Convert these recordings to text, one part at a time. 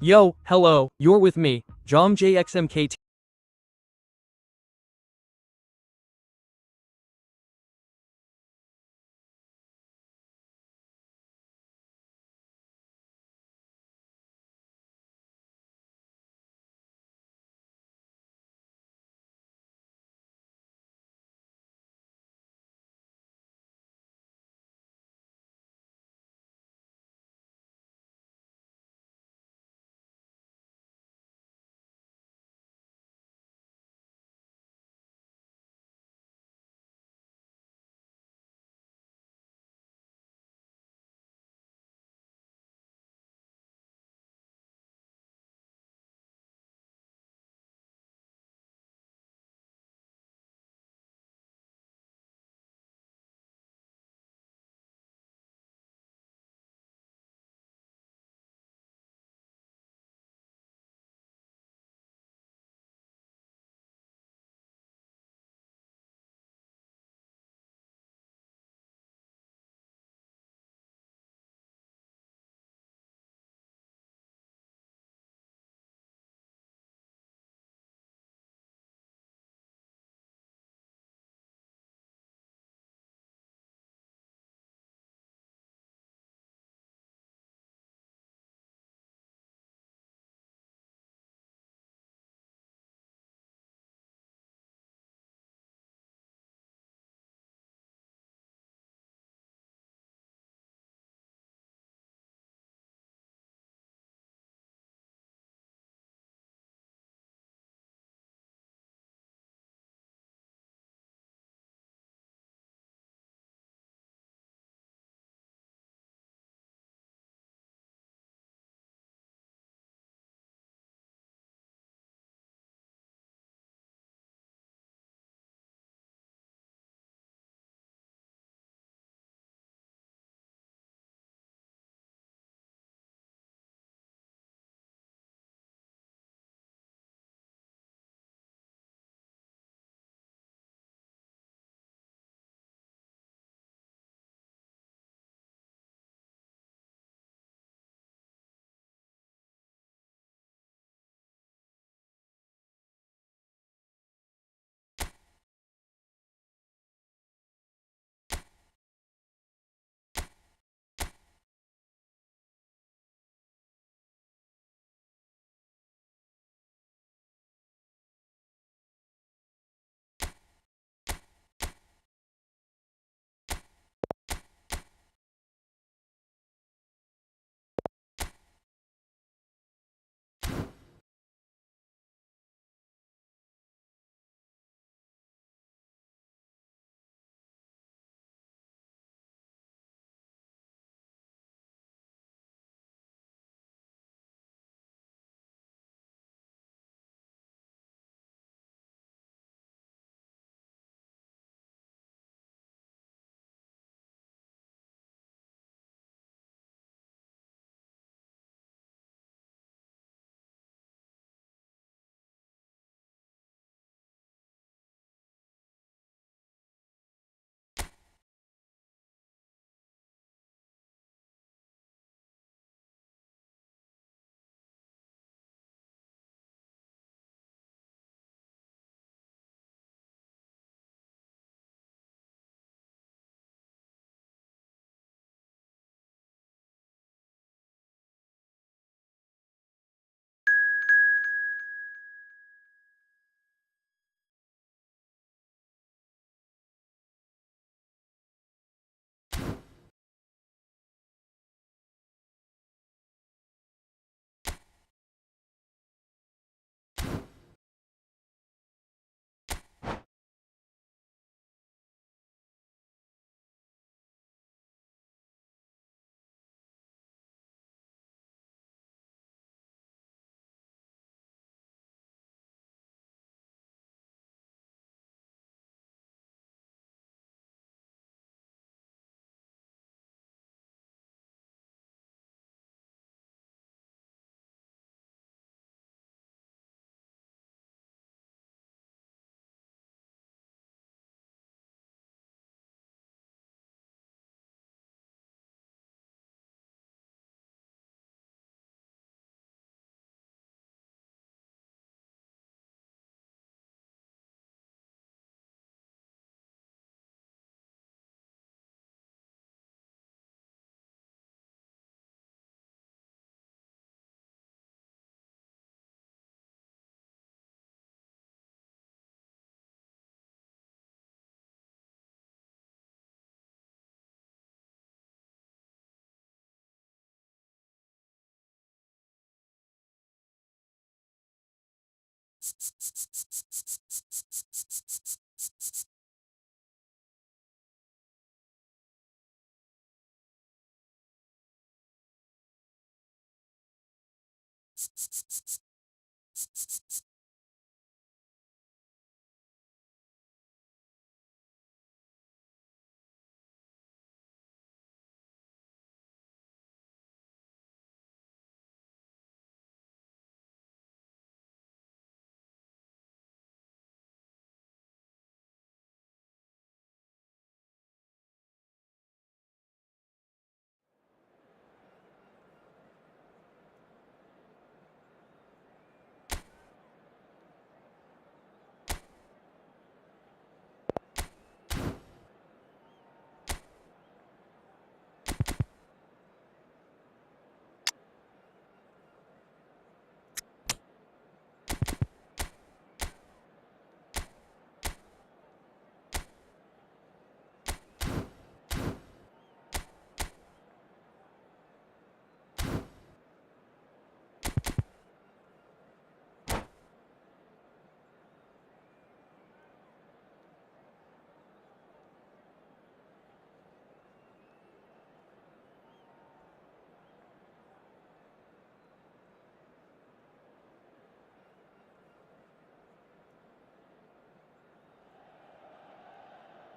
Yo, hello, you're with me, Jom JXMKT.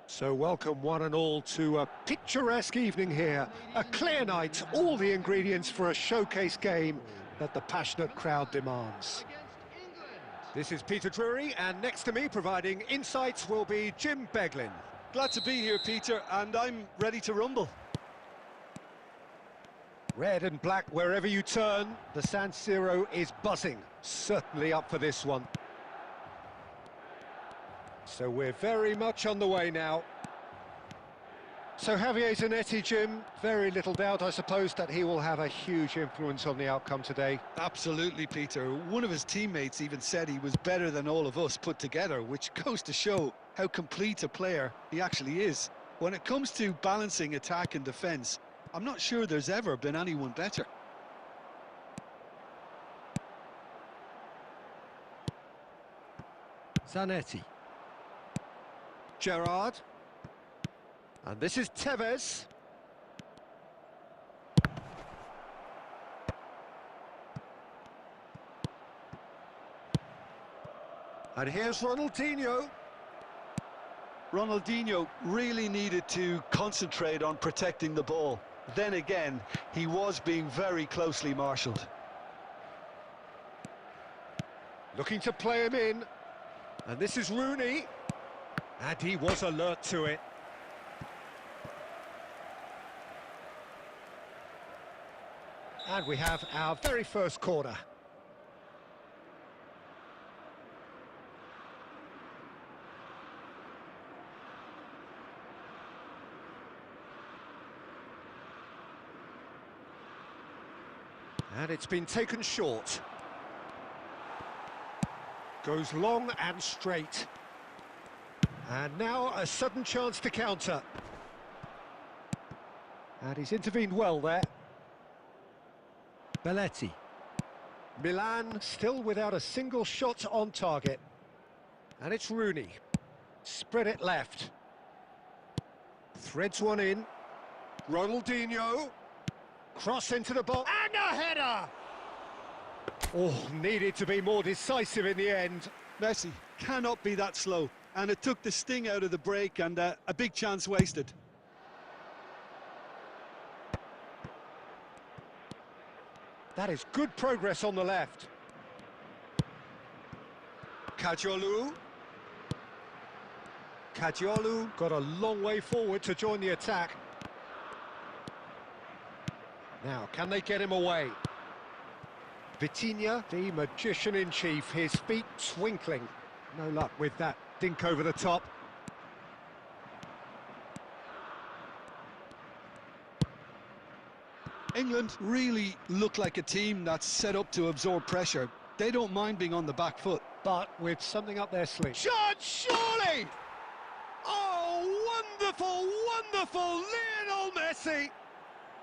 So welcome one and all to a picturesque evening here, a clear night, all the ingredients for a showcase game that the passionate crowd demands. This is Peter Drury, and next to me providing insights will be Jim Beglin. Glad to be here, Peter, and I'm ready to rumble. Red and black wherever you turn, the San Siro is buzzing, certainly up for this one. So we're very much on the way now. So Javier Zanetti, Jim, very little doubt, I suppose, that he will have a huge influence on the outcome today. Absolutely, Peter. One of his teammates even said he was better than all of us put together, which goes to show how complete a player he actually is. When it comes to balancing attack and defence, I'm not sure there's ever been anyone better. Zanetti. Gerrard. And this is Tevez. And here's Ronaldinho. Ronaldinho really needed to concentrate on protecting the ball. Then again, he was being very closely marshalled. Looking to play him in. And this is Rooney. And he was alert to it. And we have our very first corner. And it's been taken short. Goes long and straight. And now a sudden chance to counter. And he's intervened well there. Belletti. Milan still without a single shot on target. And it's Rooney. Spread it left. Threads one in. Ronaldinho. Cross into the box. And a header! Oh, needed to be more decisive in the end. Messi cannot be that slow. And it took the sting out of the break, and a big chance wasted. That is good progress on the left. Kajolu. Kajolu got a long way forward to join the attack. Now, can they get him away? Vitinha, the magician-in-chief, his feet twinkling. No luck with that dink over the top. England really look like a team that's set up to absorb pressure. They don't mind being on the back foot. But with something up their sleeve. Shot, surely! Oh, wonderful, wonderful Lionel Messi!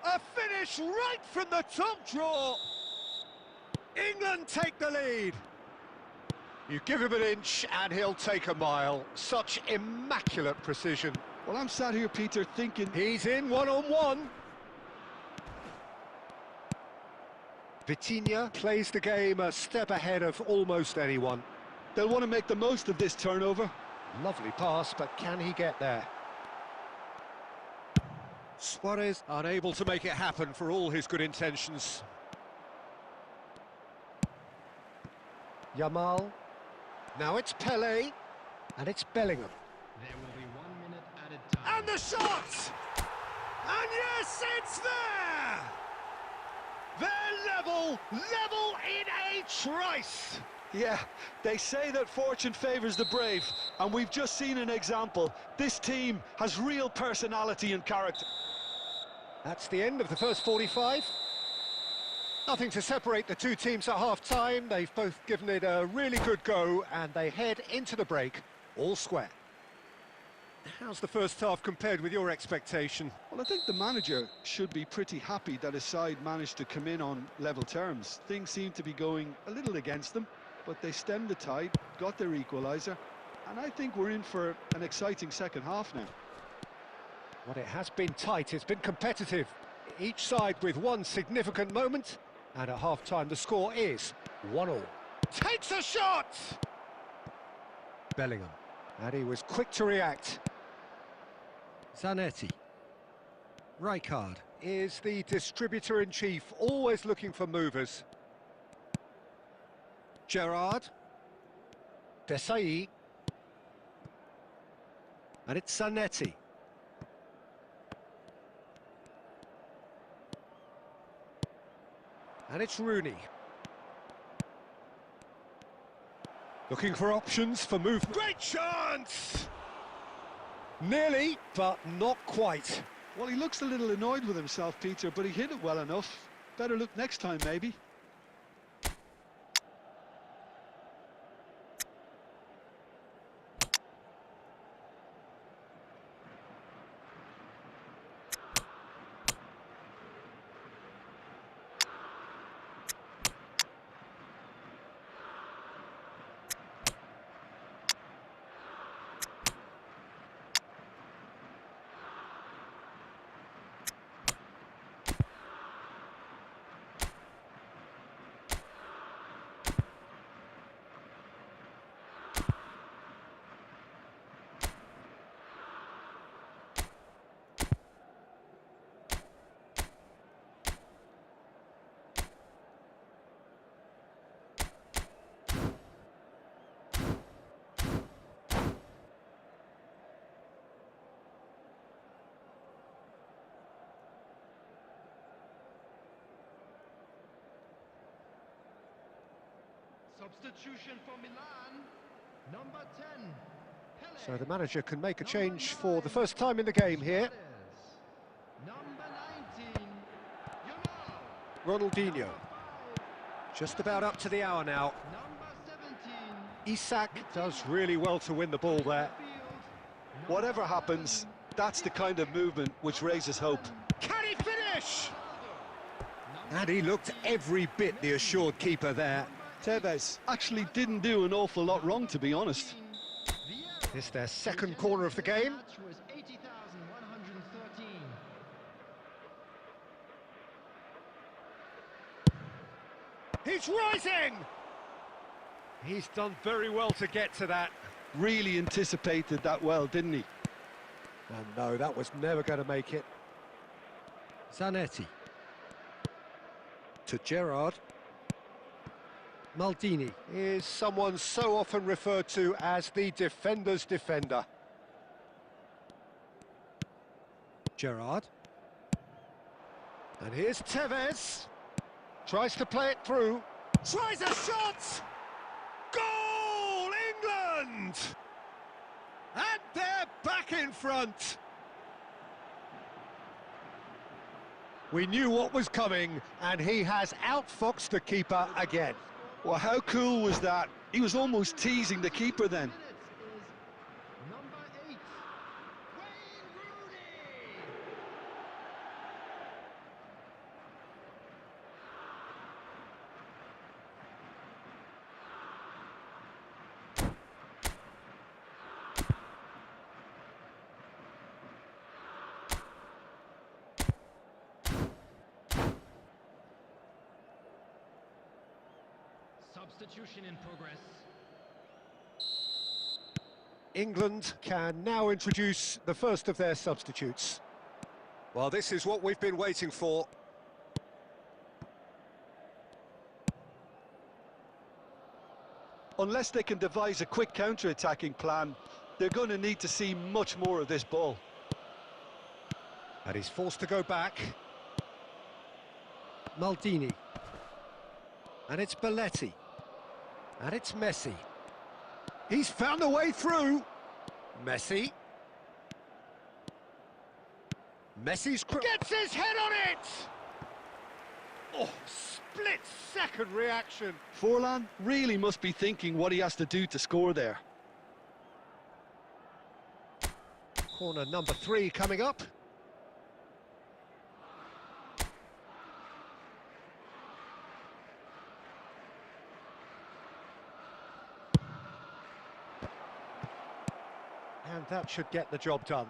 A finish right from the top draw. England take the lead. You give him an inch and he'll take a mile. Such immaculate precision. Well, I'm sat here, Peter, thinking... He's in one-on-one. Vitinha plays the game a step ahead of almost anyone. They'll want to make the most of this turnover. Lovely pass, but can he get there? Suarez unable to make it happen for all his good intentions. Yamal. Now it's Pele. And it's Bellingham. There will be 1 minute at a time. And the shot! And yes, it's there! They're level in a trice! Yeah, they say that fortune favours the brave, and we've just seen an example. This team has real personality and character. That's the end of the first 45. Nothing to separate the two teams at half-time. They've both given it a really good go, and they head into the break all square. How's the first half compared with your expectation? Well, I think the manager should be pretty happy that his side managed to come in on level terms. Things seem to be going a little against them, but they stemmed the tide, got their equaliser, and I think we're in for an exciting second half now. Well, it has been tight, it's been competitive. Each side with one significant moment, and at half-time the score is 1-1. Takes a shot! Bellingham, and he was quick to react. Zanetti. Rijkaard is the distributor-in-chief, always looking for movers. Gerrard. Desai. And it's Zanetti. And it's Rooney. Looking for options for movement. Great chance! Nearly, but not quite. Well, he looks a little annoyed with himself, Peter, but he hit it well enough. Better look next time, maybe. Substitution for Milan, number 10. Pele. So the manager can make a change for the first time in the game here. Number 19, Yamal. Ronaldinho. Just about up to the hour now. Number 17, Isak does really well to win the ball there. Whatever happens, that's the kind of movement which raises hope. Can he finish? And he looked every bit the assured keeper there. Tevez actually didn't do an awful lot wrong, to be honest. It's their second corner of the game. Was 80,113. He's rising! He's done very well to get to that. Really anticipated that well, didn't he? And no, that was never going to make it. Zanetti. To Gerrard. Maldini is someone so often referred to as the defender's defender. Gerrard. And here's Tevez. Tries to play it through. Tries a shot! Goal, England! And they're back in front. We knew what was coming, and he has outfoxed the keeper again. Well, how cool was that? He was almost teasing the keeper then. Number 8, Wayne Rooney. Substitution in progress. England can now introduce the first of their substitutes. Well, this is what we've been waiting for. Unless they can devise a quick counter-attacking plan, they're going to need to see much more of this ball. And he's forced to go back. Maldini. And it's Belletti. And it's Messi. He's found a way through. Messi. Messi's... Gets his head on it! Oh, split-second reaction. Forlan really must be thinking what he has to do to score there. Corner number 3 coming up. And that should get the job done.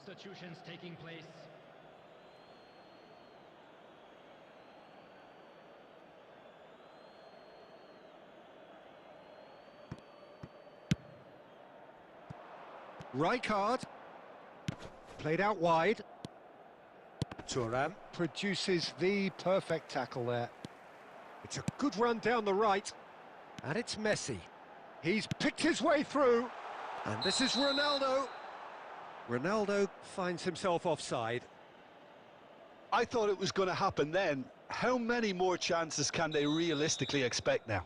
Substitutions taking place. Rijkaard. Played out wide. Thuram produces the perfect tackle there. It's a good run down the right. And it's Messi. He's picked his way through. And this is Ronaldo. Ronaldo finds himself offside. I thought it was going to happen then. How many more chances can they realistically expect now?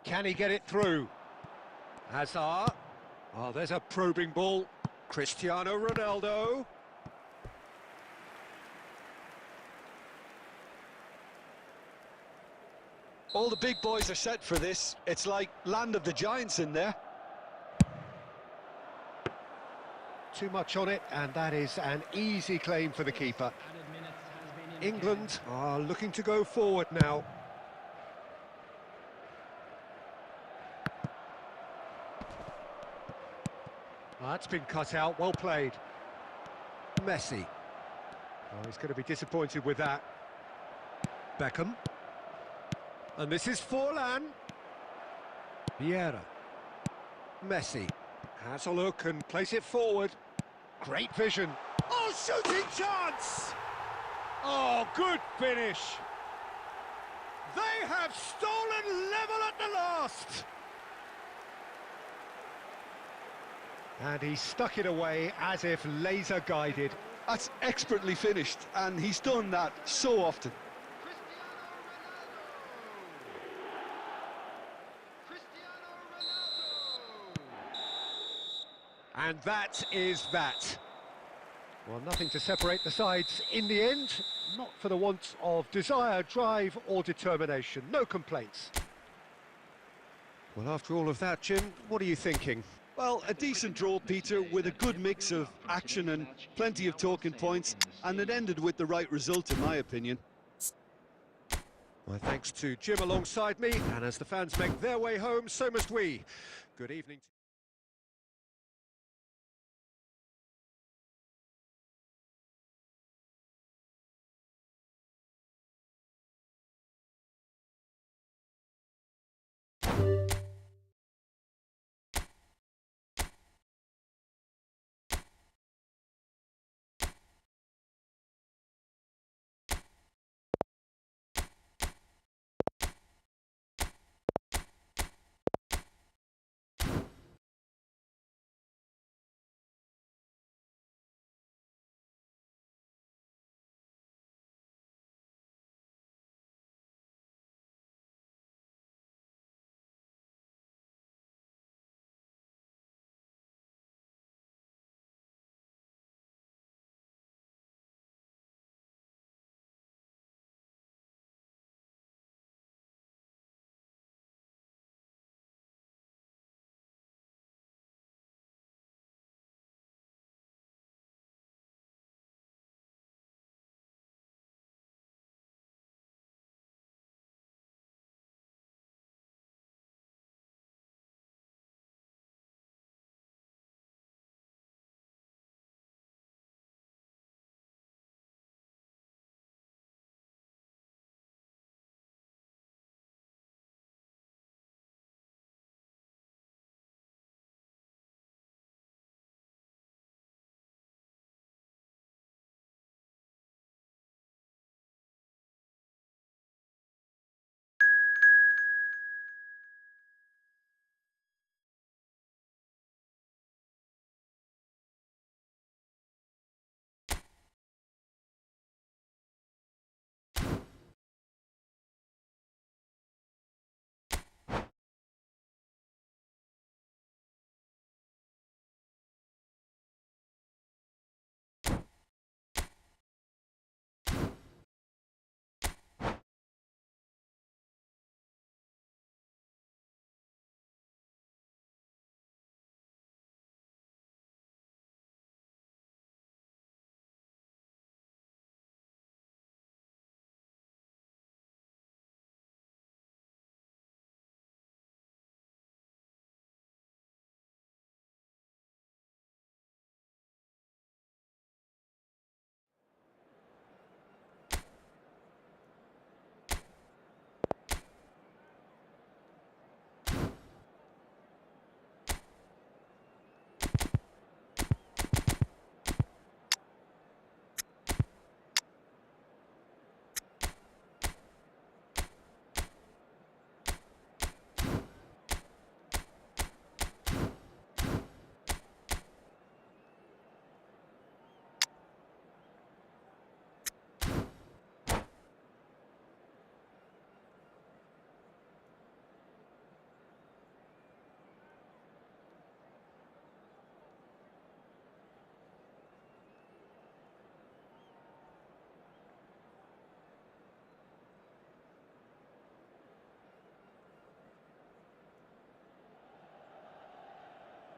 Can he get it through? Hazard. Oh, there's a probing ball. Cristiano Ronaldo. All the big boys are set for this. It's like land of the giants in there. Too much on it, and that is an easy claim for the keeper. Added minutes has been indicated. England are looking to go forward now. That's been cut out, well played. Messi. Oh, he's going to be disappointed with that. Beckham. And this is Forlan. Vieira. Messi. Has a look and plays it forward. Great vision. Oh, shooting chance! Oh, good finish. They have stolen level at the last. And he stuck it away as if laser guided. That's expertly finished, and he's done that so often. Cristiano Ronaldo! And that is that. Well, nothing to separate the sides in the end. Not for the want of desire, drive or determination. No complaints. Well, after all of that, Jim, what are you thinking? Well, a decent draw, Peter, with a good mix of action and plenty of talking points, and it ended with the right result, in my opinion. My thanks to Jim alongside me, and as the fans make their way home, so must we. Good evening.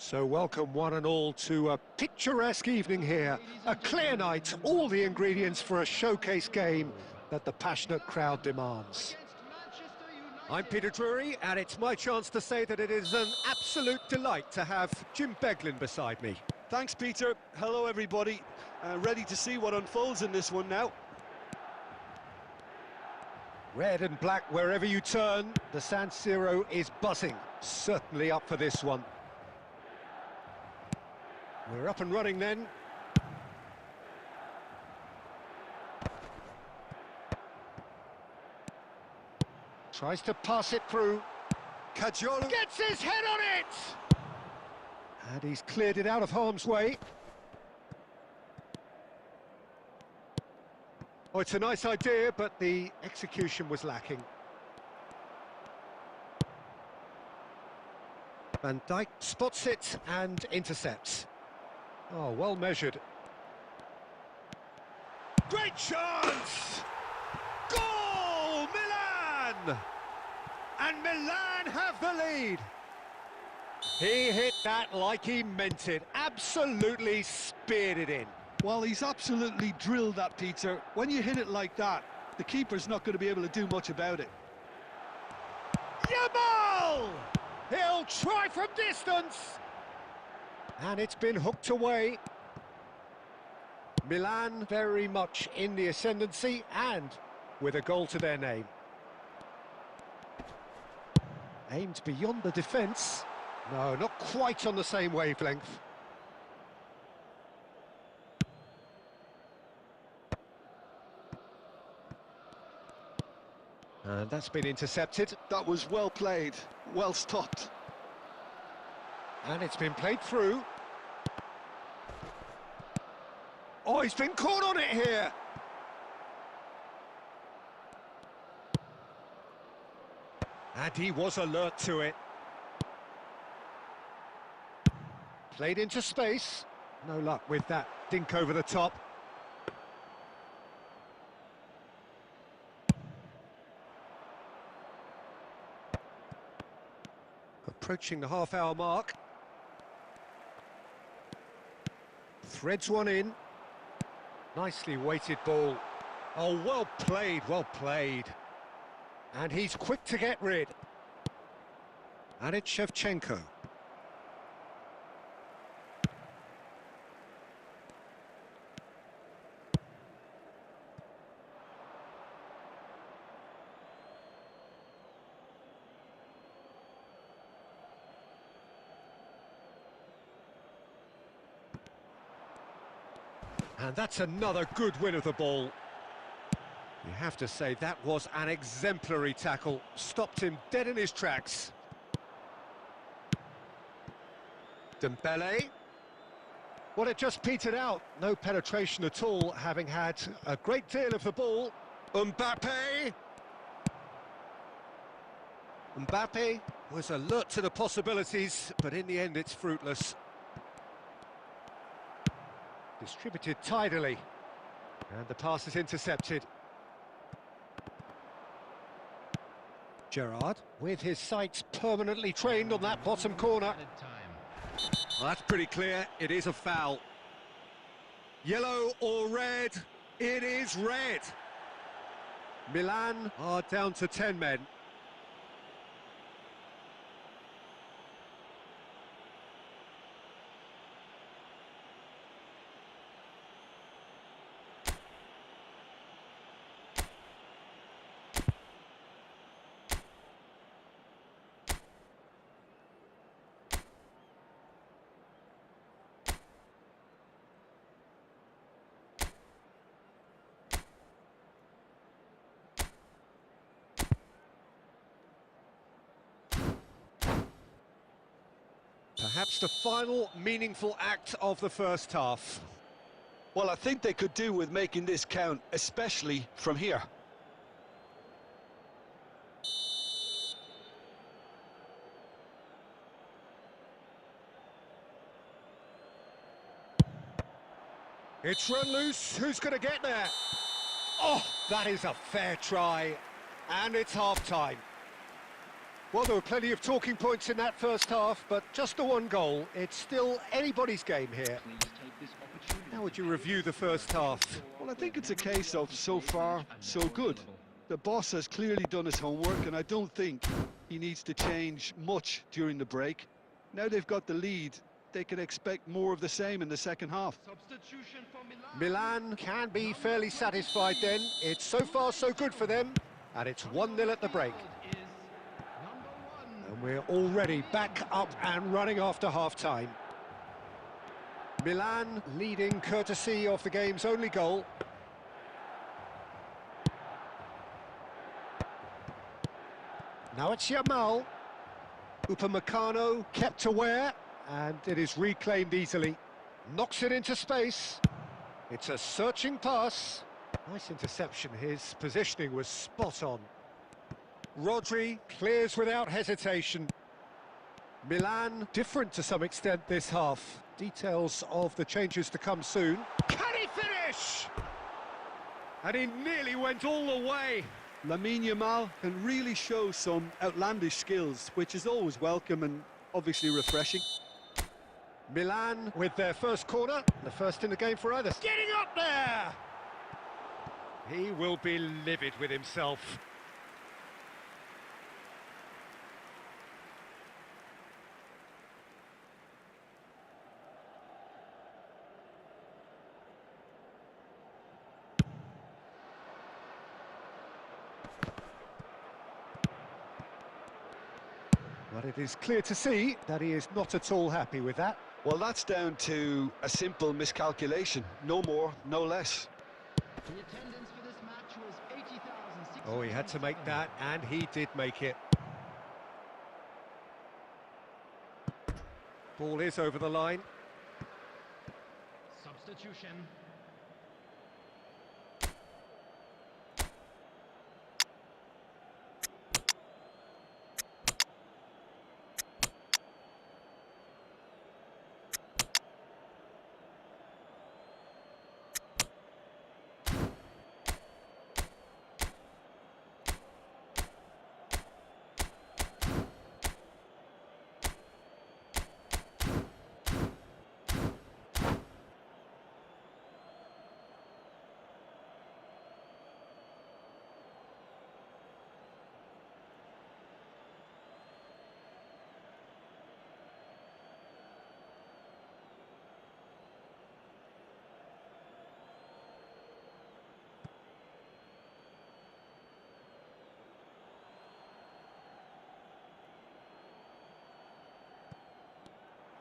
So welcome one and all to a picturesque evening here. A clear night, all the ingredients for a showcase game that the passionate crowd demands. I'm Peter Drury, and it's my chance to say that it is an absolute delight to have Jim Beglin beside me. Thanks, Peter. Hello, everybody. Ready to see what unfolds in this one now. Red and black wherever you turn, the San Siro is buzzing. Certainly up for this one. We're up and running then. Tries to pass it through. Cajolo Gets his head on it! And he's cleared it out of harm's way. Oh, it's a nice idea, but the execution was lacking. Van Dijk spots it and intercepts. Oh, well measured. Great chance! Goal! Milan! And Milan have the lead. He hit that like he meant it. Absolutely speared it in. Well, he's absolutely drilled that, Peter. When you hit it like that, the keeper's not going to be able to do much about it. Yamal! He'll try from distance. And it's been hooked away. Milan very much in the ascendancy and with a goal to their name. Aimed beyond the defence. No, not quite on the same wavelength. And that's been intercepted. That was well played, well stopped. And it's been played through. Oh, he's been caught on it here. And he was alert to it. Played into space. No luck with that dink over the top. Approaching the half-hour mark. Threads one in. Nicely weighted ball. Oh, well played, well played. And he's quick to get rid. And it's Shevchenko. And that's another good win of the ball. You have to say that was an exemplary tackle. Stopped him dead in his tracks. Dembele. Well, it just petered out. No penetration at all, having had a great deal of the ball. Mbappe. Mbappe was alert to the possibilities, but in the end it's fruitless. Distributed tidily. And the pass is intercepted. Gerrard, with his sights permanently trained on that bottom corner. Well, that's pretty clear. It is a foul. Yellow or red? It is red. Milan are down to 10 men. Perhaps the final meaningful act of the first half. Well, I think they could do with making this count, especially from here. It's run loose. Who's going to get there? Oh, that is a fair try. And it's half-time. Well, there were plenty of talking points in that first half, but just the one goal. It's still anybody's game here. How would you review the first half? Well, I think it's a case of so far, so good. The boss has clearly done his homework, and I don't think he needs to change much during the break. Now they've got the lead, they can expect more of the same in the second half. Substitution for Milan can be fairly satisfied then. It's so far so good for them, and it's 1-0 at the break. Is number 1. And we're already back up and running after half-time. Milan leading courtesy of the game's only goal. Now it's Yamal. Upamecano kept aware, and it is reclaimed easily. Knocks it into space. It's a searching pass. Nice interception. His positioning was spot on. Rodri clears without hesitation. Milan different to some extent this half. Details of the changes to come soon. Can he finish? And he nearly went all the way. Lamine Yamal can really show some outlandish skills, which is always welcome and obviously refreshing. Milan with their first corner, the first in the game for either. Getting up there! He will be livid with himself. But it is clear to see that he is not at all happy with that. Well, that's down to a simple miscalculation. No more, no less. The attendance for this match was 80,600. Oh, he had to make that, and he did make it. Ball is over the line. Substitution.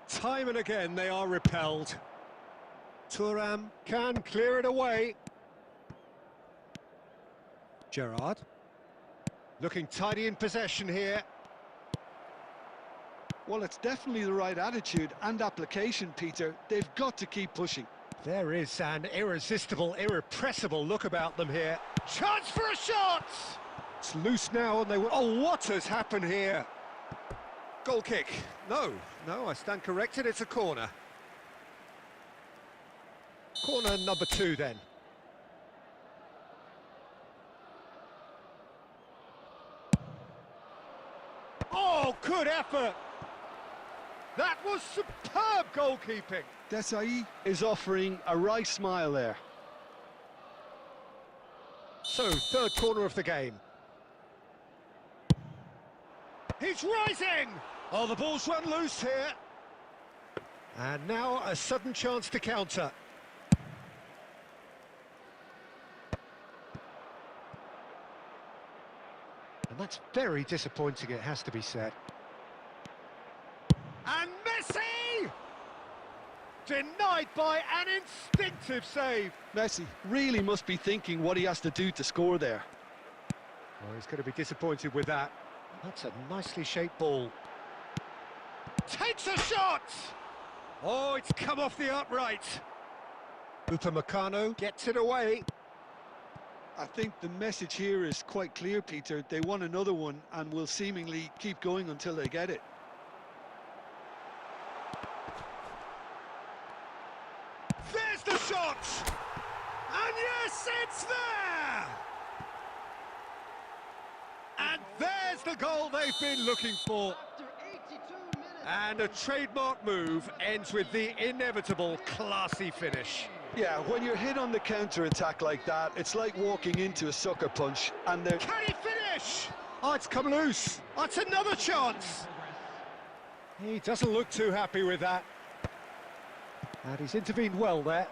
Time and again they are repelled. Thuram can clear it away. Gerrard looking tidy in possession here. Well, it's definitely the right attitude and application, Peter. They've got to keep pushing. There is an irresistible, irrepressible look about them here. Chance for a shot! It's loose now and they will... Oh, what has happened here? Goal kick. No, I stand corrected, it's a corner. Corner number 2 then. Oh, good effort! That was superb goalkeeping. Desai is offering a right smile there. So, third corner of the game. He's rising! Oh, the ball's run loose here. And now a sudden chance to counter. And that's very disappointing, it has to be said. And Messi! Denied by an instinctive save. Messi really must be thinking what he has to do to score there. Well, he's going to be disappointed with that. That's a nicely shaped ball. Takes a shot! Oh, it's come off the upright. Upamecano gets it away. I think the message here is quite clear, Peter. They want another one and will seemingly keep going until they get it. There's the shot! And yes, it's there! And there's There's the goal they've been looking for. After 82 minutes. And a trademark move ends with the inevitable classy finish. Yeah, when you're hit on the counter-attack like that, it's like walking into a sucker punch, and they're... Can he finish? Oh, it's come loose. That's another chance. He doesn't look too happy with that. And he's intervened well there.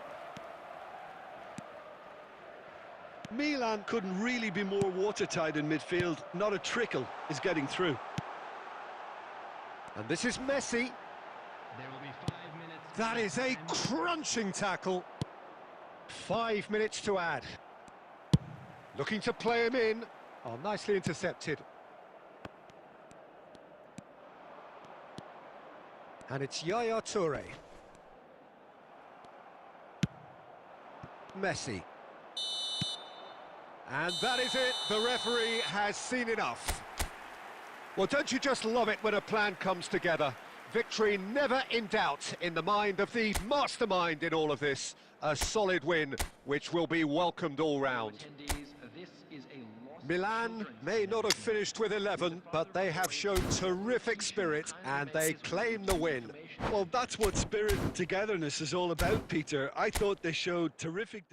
Milan couldn't really be more watertight in midfield. Not a trickle is getting through. And this is Messi. There will be 5 minutes. That is a crunching tackle. 5 minutes to add. Looking to play him in. Oh, nicely intercepted. And it's Yaya Toure. Messi. And that is it. The referee has seen enough. Well, don't you just love it when a plan comes together? Victory never in doubt in the mind of the mastermind in all of this. A solid win, which will be welcomed all round. Milan may not have finished with 11, but they have shown terrific spirit and they claim the win. Well, that's what spirit and togetherness is all about, Peter. I thought they showed terrific...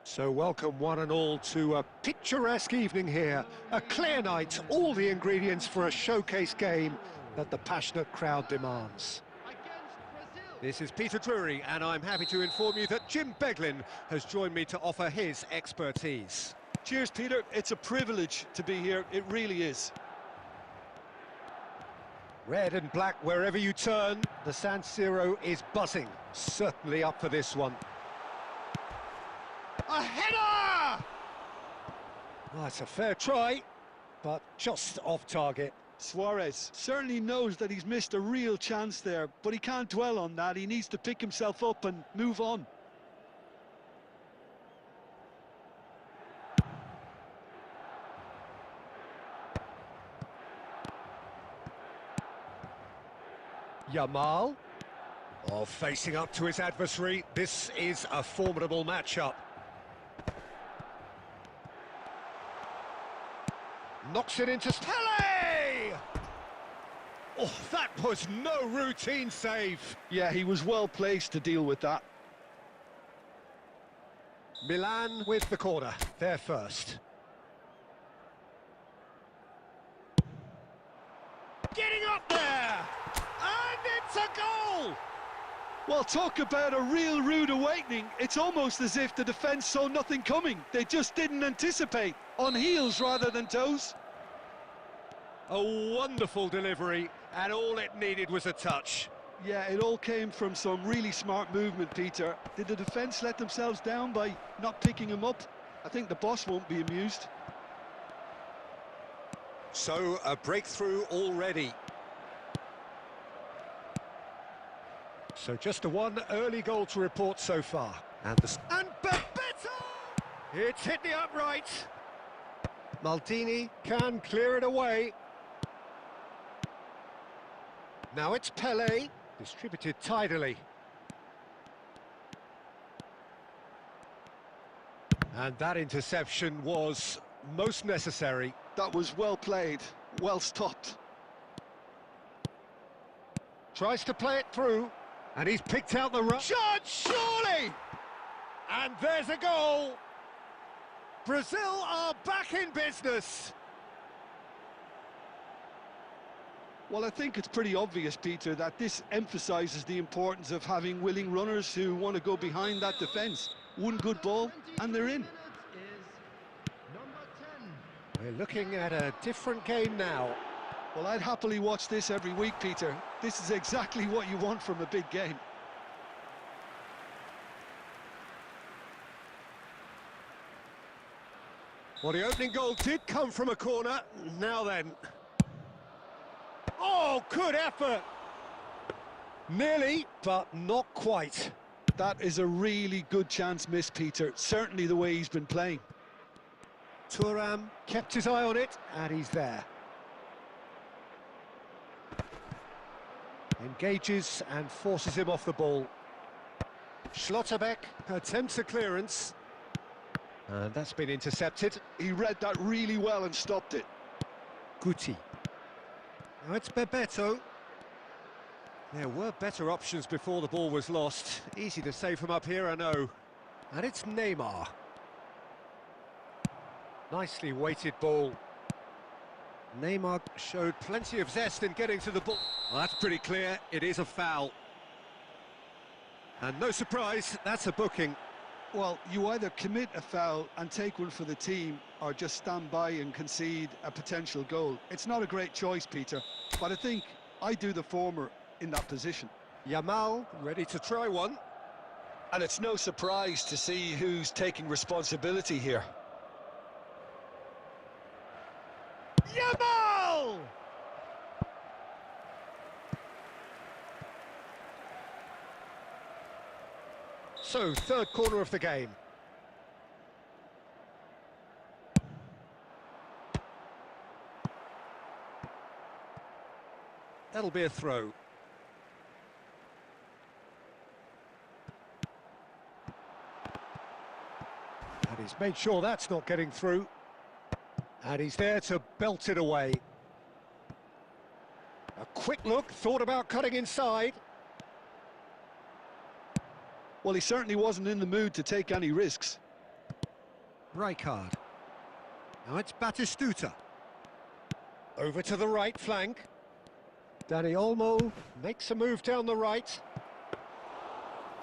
So welcome one and all to a picturesque evening here. A clear night, all the ingredients for a showcase game that the passionate crowd demands. This is Peter Drury, and I'm happy to inform you that Jim Beglin has joined me to offer his expertise. Cheers, Peter. It's a privilege to be here. It really is. Red and black wherever you turn, the San Siro is buzzing. Certainly up for this one. A header! Well, that's a fair try, but just off target. Suarez certainly knows that he's missed a real chance there, but he can't dwell on that. He needs to pick himself up and move on. Yamal. Oh, facing up to his adversary. This is a formidable matchup. Knocks it into Pele! Oh, that was no routine save. Yeah, he was well placed to deal with that. Milan with the corner. They're first. Getting up there! And it's a goal! Well, talk about a real rude awakening. It's almost as if the defence saw nothing coming. They just didn't anticipate. On heels rather than toes. A wonderful delivery, and all it needed was a touch. Yeah, it all came from some really smart movement, Peter. Did the defence let themselves down by not picking him up? I think the boss won't be amused. So, a breakthrough already. So just the one early goal to report so far. And Bebeto! It's hit the upright. Maldini can clear it away. Now it's Pele, distributed tidily. And that interception was most necessary. That was well played, well stopped. Tries to play it through, and he's picked out the right shot, surely! And there's a goal! Brazil are back in business! Well, I think it's pretty obvious, Peter, that this emphasises the importance of having willing runners who want to go behind that defence. One good ball, and they're in. We're looking at a different game now. Well, I'd happily watch this every week, Peter. This is exactly what you want from a big game. Well, the opening goal did come from a corner. Now then. Oh, good effort! Nearly, but not quite. That is a really good chance missed, Peter. Certainly the way he's been playing. Thuram kept his eye on it, and he's there. Engages and forces him off the ball. Schlotterbeck attempts a clearance. And that's been intercepted. He read that really well and stopped it. Guti. Now it's Bebeto. There were better options before the ball was lost. Easy to say from up here, I know. And it's Neymar. Nicely weighted ball. Neymar showed plenty of zest in getting to the ball. Well, that's pretty clear. It is a foul. And no surprise, that's a booking. Well, you either commit a foul and take one for the team, or just stand by and concede a potential goal. It's not a great choice, Peter, but I think I do the former in that position. Yamal ready to try one. And it's no surprise to see who's taking responsibility here. Yamal! So, third corner of the game. That'll be a throw. And he's made sure that's not getting through. And he's there to belt it away. A quick look, thought about cutting inside. Well, he certainly wasn't in the mood to take any risks. Rijkaard. Now it's Batistuta. Over to the right flank. Dani Olmo makes a move down the right.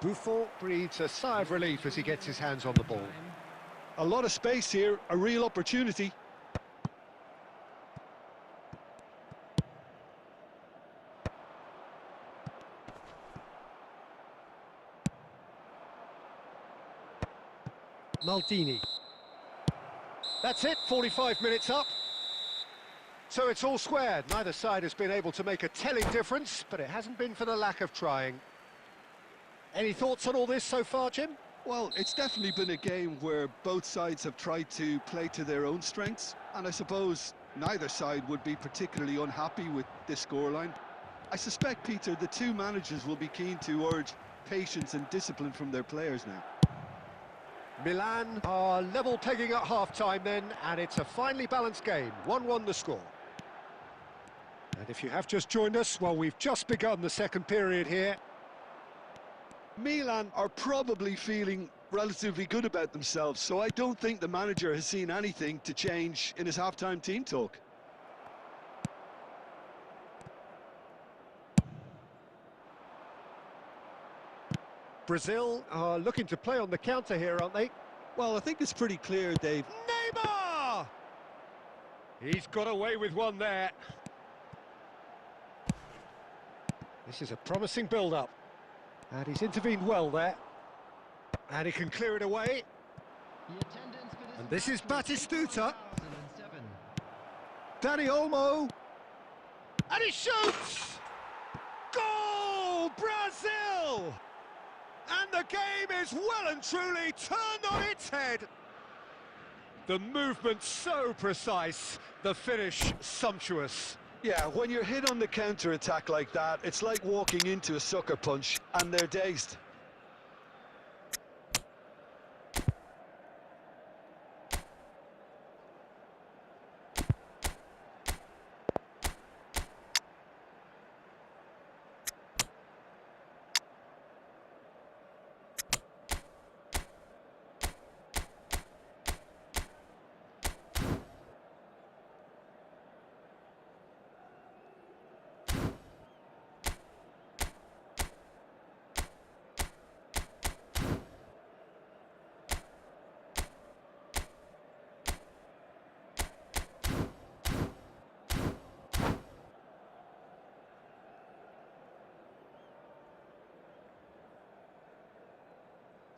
Buffon breathes a sigh of relief as he gets his hands on the ball. A lot of space here, a real opportunity. Maldini. That's it, 45 minutes up. So it's all squared. Neither side has been able to make a telling difference, but it hasn't been for the lack of trying. Any thoughts on all this so far, Jim? Well, it's definitely been a game where both sides have tried to play to their own strengths, and I suppose neither side would be particularly unhappy with this scoreline. I suspect, Peter, the two managers will be keen to urge patience and discipline from their players now. Milan are level pegging at half-time then, and it's a finely balanced game. 1-1 the score. And if you have just joined us, well, we've just begun the second period here. Milan are probably feeling relatively good about themselves, so I don't think the manager has seen anything to change in his half-time team talk. Brazil are looking to play on the counter here, aren't they? Well, I think it's pretty clear, Dave. Neymar! He's got away with one there. This is a promising build-up. And he's intervened well there. And he can clear it away. And this is Batistuta. Dani Olmo. And he shoots! Goal! Brazil! And the game is well and truly turned on its head. The movement so precise, the finish sumptuous. Yeah, when you're hit on the counter-attack like that, it's like walking into a sucker punch, and they're dazed.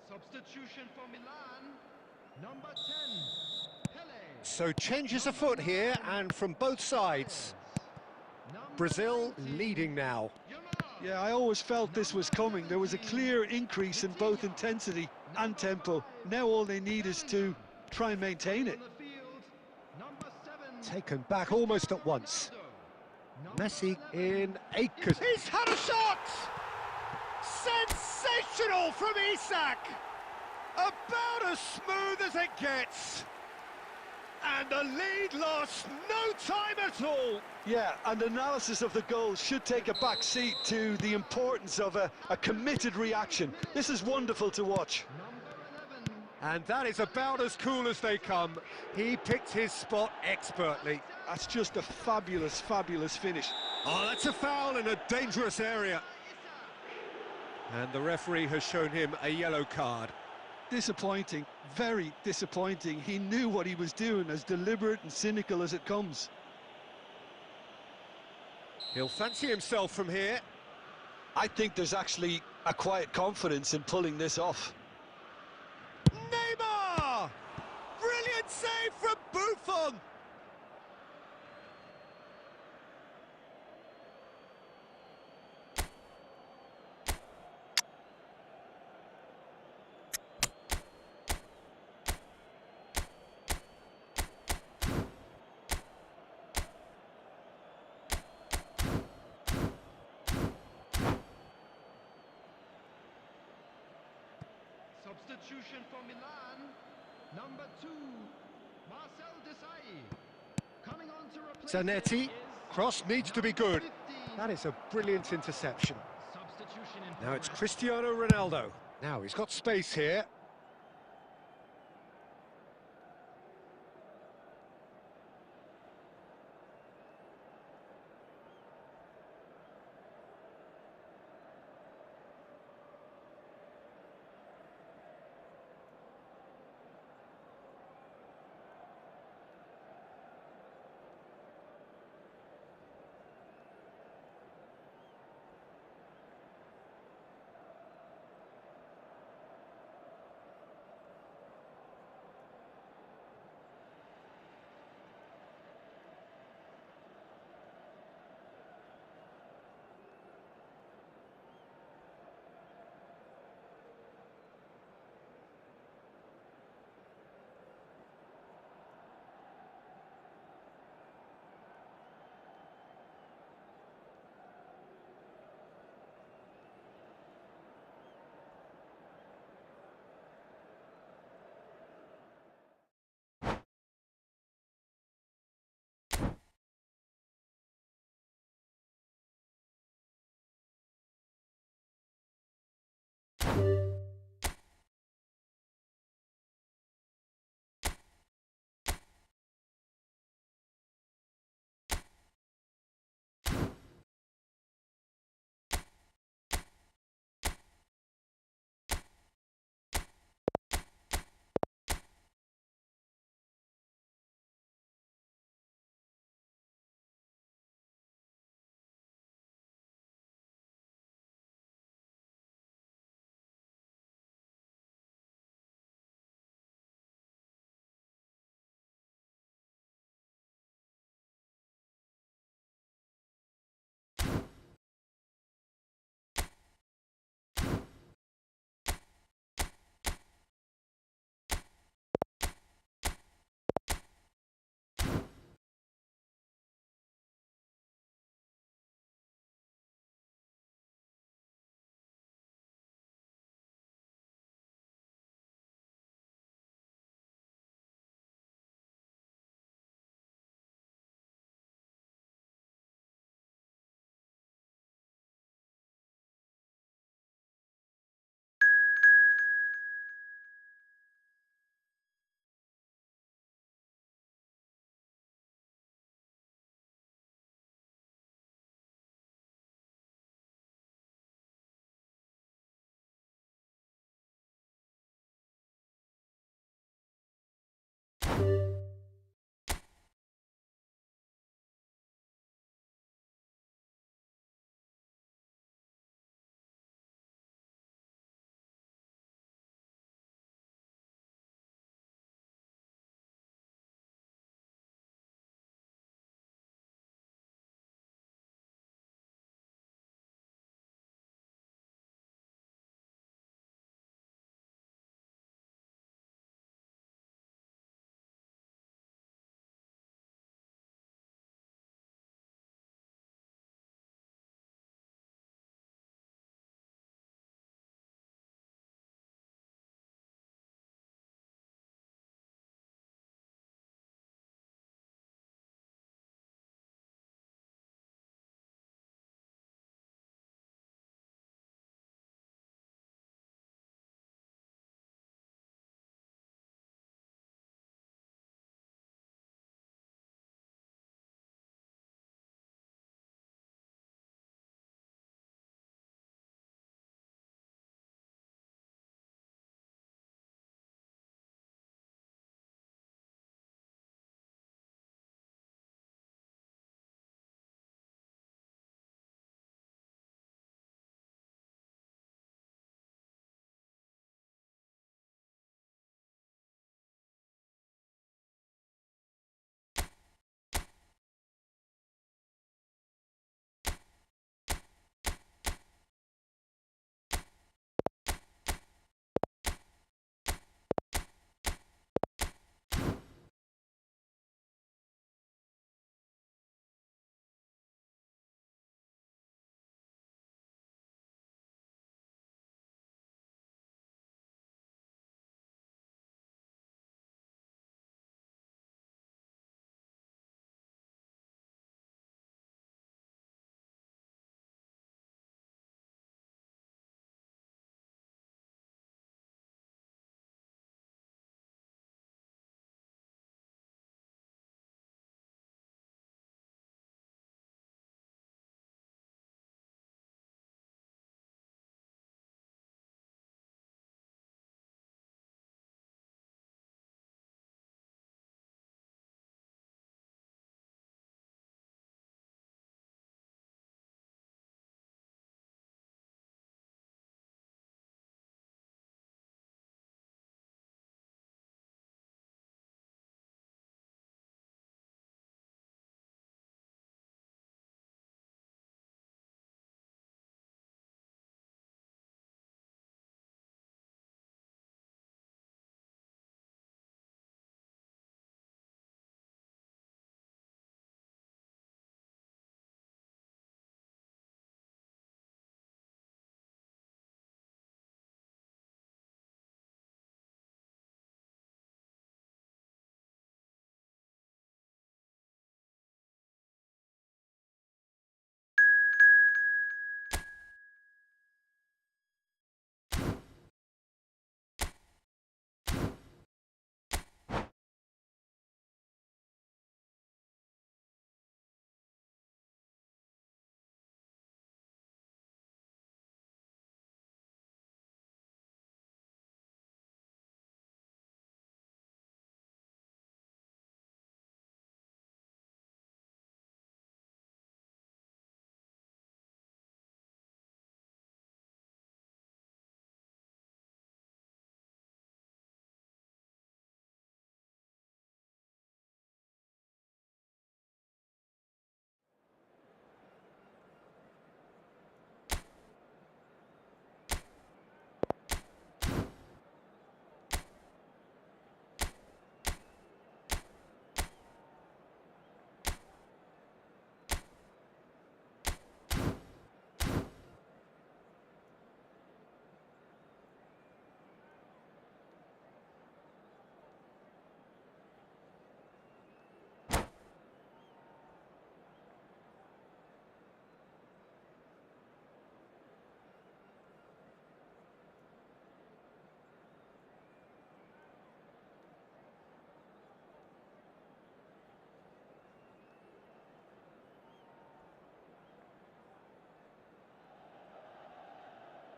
Substitution for Milan, number 10, Pele. So changes afoot here, and from both sides. Brazil leading now. Yeah, I always felt this was coming. There was a clear increase in both intensity and tempo. Now all they need is to try and maintain it. Taken back almost at once. Messi in acres. He's had a shot! Sensational from Isak! About as smooth as it gets. And the lead lost no time at all. Yeah, and analysis of the goal should take a back seat to the importance of a committed reaction. This is wonderful to watch. And that is about as cool as they come. He picked his spot expertly. That's just a fabulous, fabulous finish. Oh, that's a foul in a dangerous area. And the referee has shown him a yellow card. Disappointing, very disappointing. He knew what he was doing, as deliberate and cynical as it comes. He'll fancy himself from here. I think there's actually a quiet confidence in pulling this off. Neymar! Brilliant save from Buffon! Substitution for Milan, number 2, Marcel Desailly. Coming on to replace Zanetti, cross needs to be good. That is a brilliant interception. Substitution in Now it's Cristiano Ronaldo. Now he's got space here.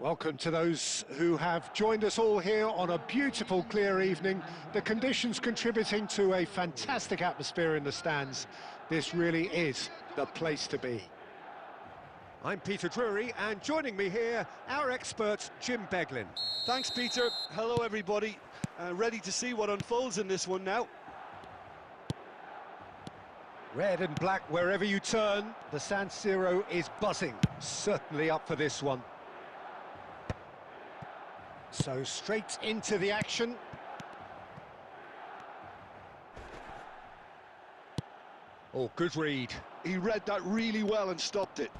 Welcome to those who have joined us all here on a beautiful, clear evening. The conditions contributing to a fantastic atmosphere in the stands. This really is the place to be. I'm Peter Drury, and joining me here, our expert, Jim Beglin. Thanks, Peter. Hello, everybody. Ready to see what unfolds in this one now. Red and black wherever you turn. The San Siro is buzzing. Certainly up for this one. So straight into the action. Oh, good read. He read that really well and stopped it.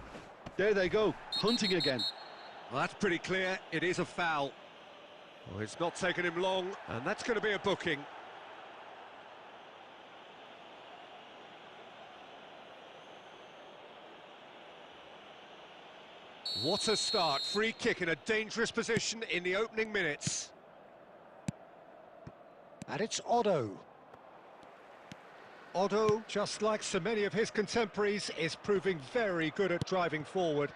There they go, hunting again. Well, that's pretty clear. It is a foul. Well, it's not taken him long, and that's going to be a booking. What a start. Free kick in a dangerous position in the opening minutes. And it's Otto. Otto, just like so many of his contemporaries, is proving very good at driving forward.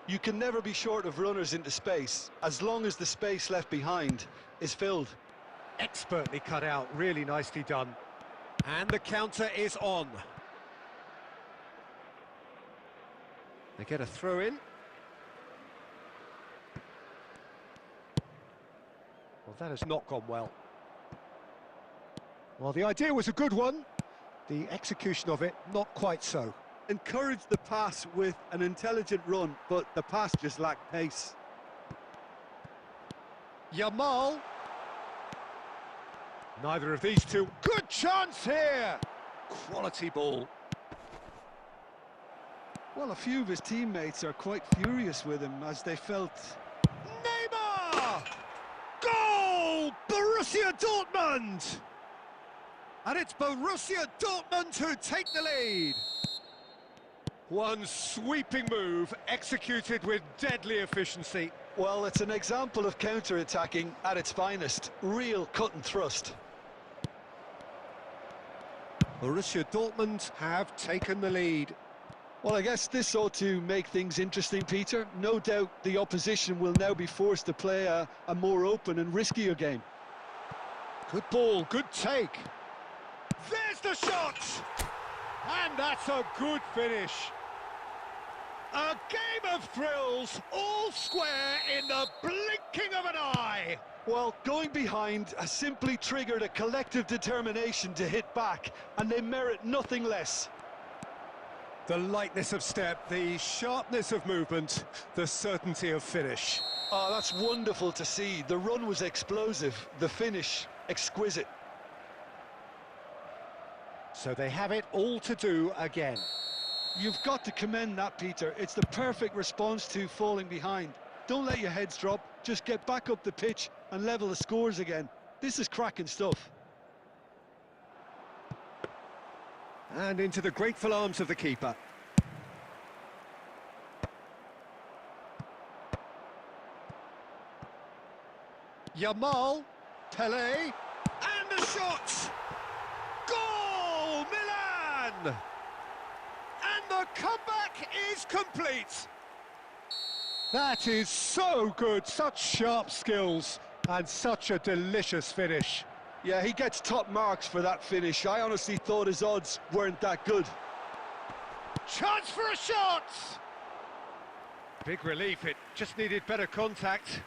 You can never be short of runners into space, as long as the space left behind is filled. Expertly cut out, really nicely done. And the counter is on. They get a throw in. Well, that has not gone well. Well, the idea was a good one. The execution of it, not quite so. Encouraged the pass with an intelligent run, but the pass just lacked pace. Yamal. Neither of these two. Good chance here. Quality ball. Well, a few of his teammates are quite furious with him as they felt... Neymar! Goal! Borussia Dortmund! And it's Borussia Dortmund who take the lead. One sweeping move executed with deadly efficiency. Well, it's an example of counter-attacking at its finest. Real cut and thrust. Borussia Dortmund have taken the lead. Well, I guess this ought to make things interesting, Peter. No doubt the opposition will now be forced to play a more open and riskier game. Good ball, good take. There's the shot! And that's a good finish. A game of thrills, all square in the blinking of an eye. Well, going behind has simply triggered a collective determination to hit back, and they merit nothing less. The lightness of step, the sharpness of movement, the certainty of finish. Oh, that's wonderful to see. The run was explosive, the finish exquisite. So they have it all to do again. You've got to commend that, Peter. It's the perfect response to falling behind. Don't let your heads drop, just get back up the pitch and level the scores again. This is cracking stuff. And into the grateful arms of the keeper. Yamal, Pelé, and a shot! Goal, Milan! And the comeback is complete. That is so good, such sharp skills, and such a delicious finish. Yeah, he gets top marks for that finish. I honestly thought his odds weren't that good. Chance for a shot! Big relief, it just needed better contact.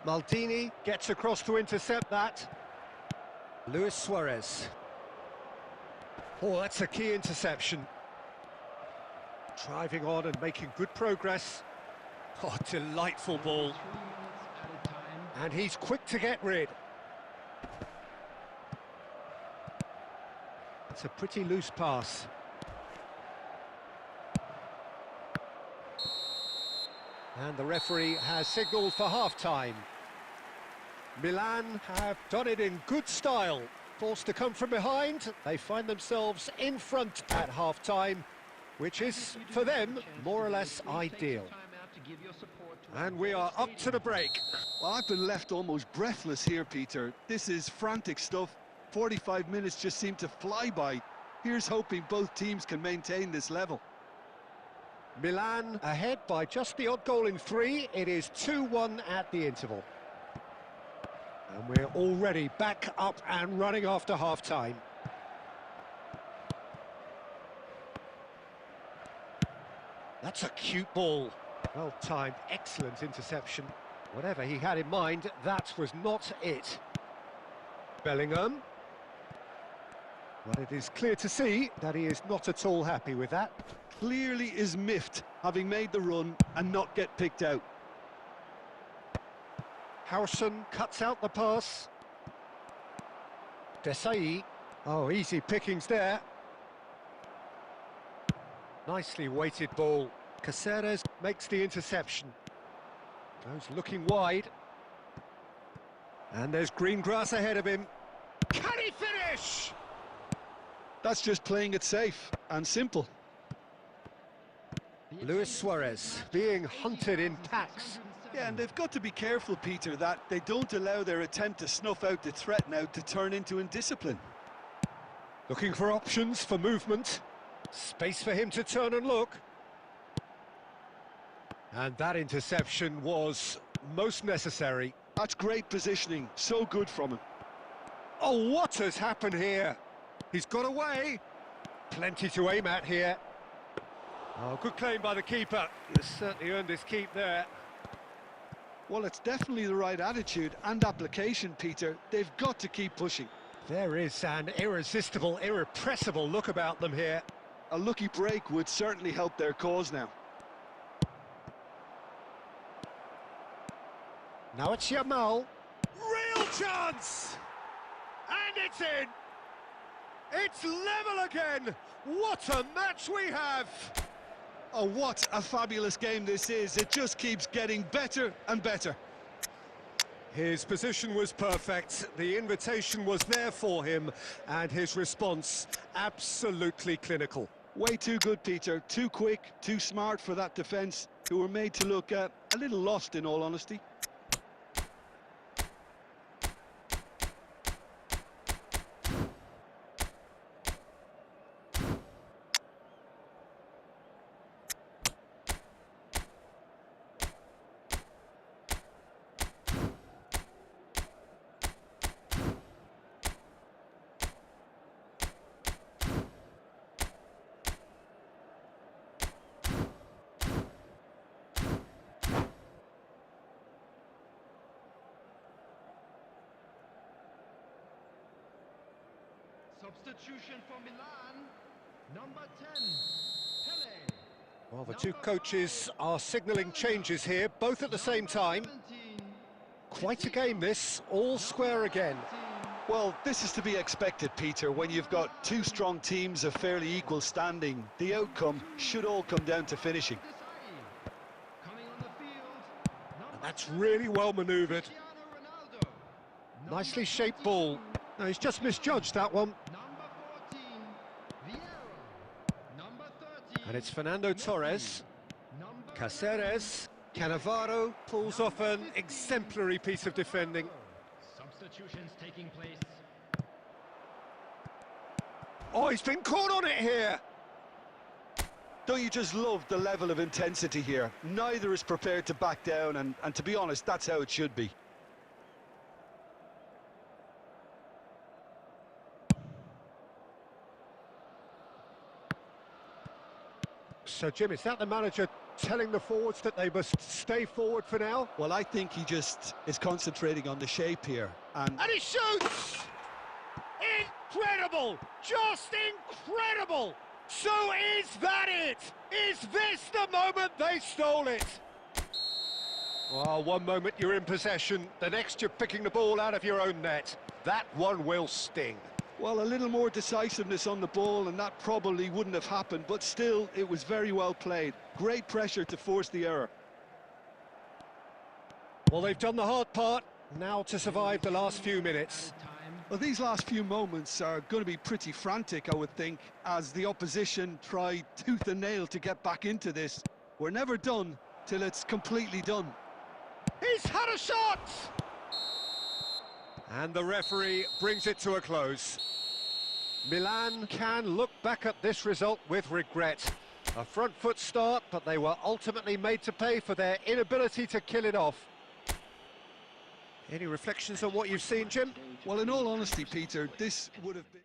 Maldini gets across to intercept that. Luis Suarez. Oh, that's a key interception. Driving on and making good progress. Oh, delightful ball. And he's quick to get rid. It's a pretty loose pass. And the referee has signalled for half-time. Milan have done it in good style. Forced to come from behind, they find themselves in front at half-time, which is, for them, more or less ideal. give your support to And we are up to the break. Well, I've been left almost breathless here, Peter. This is frantic stuff. 45 minutes just seem to fly by. Here's hoping both teams can maintain this level. Milan ahead by just the odd goal in 3. It is 2-1 at the interval. And we're already back up and running after half-time. That's a cute ball. Well-timed, excellent interception. Whatever he had in mind, that was not it. Bellingham. Well, it is clear to see that he is not at all happy with that. Clearly is miffed, having made the run and not get picked out. Howson cuts out the pass. Desai. Oh, easy pickings there. Nicely weighted ball. Caceres makes the interception. Goes looking wide. And there's green grass ahead of him. Can he finish? That's just playing it safe and simple. Luis Suarez being hunted in packs. Yeah, and they've got to be careful, Peter, that they don't allow their attempt to snuff out the threat now to turn into indiscipline. Looking for options for movement. Space for him to turn and look. And that interception was most necessary. That's great positioning, so good from him. Oh, what has happened here? He's got away. Plenty to aim at here. Oh, good claim by the keeper. He's certainly earned his keep there. Well, it's definitely the right attitude and application, Peter. They've got to keep pushing. There is an irresistible, irrepressible look about them here. A lucky break would certainly help their cause now. Now it's Yamal. Real chance! And it's in! It's level again! What a match we have! Oh, what a fabulous game this is. It just keeps getting better and better. His position was perfect, the invitation was there for him, and his response absolutely clinical. Way too good, Peter. Too quick, too smart for that defence, who were made to look a little lost, in all honesty. Substitution for Milan, number 10, Pele. Well, the two coaches are signalling changes here, both at the same time. Quite a game this, all square again. Well, this is to be expected, Peter. When you've got two strong teams of fairly equal standing, the outcome should all come down to finishing. And that's really well manoeuvred. Nicely shaped ball. No, he's just misjudged that one. And it's Fernando Torres. Caceres. Cannavaro pulls off an exemplary piece of defending. Substitutions taking place. Oh, he's been caught on it here. Don't you just love the level of intensity here? Neither is prepared to back down, and to be honest, that's how it should be. So, Jim, is that the manager telling the forwards that they must stay forward for now? Well, I think he just is concentrating on the shape here. And he shoots! Incredible! Just incredible! So is that it? Is this the moment they stole it? Well, one moment you're in possession, the next you're picking the ball out of your own net. That one will sting. Well, a little more decisiveness on the ball and that probably wouldn't have happened, but still, it was very well played. Great pressure to force the error. Well, they've done the hard part, now to survive the last few minutes. Well, these last few moments are going to be pretty frantic, I would think, as the opposition try tooth and nail to get back into this. We're never done, till it's completely done. He's had a shot! And the referee brings it to a close. Milan can look back at this result with regret. A front foot start, but they were ultimately made to pay for their inability to kill it off. Any reflections on what you've seen, Jim? Well, in all honesty, Peter, this would have been...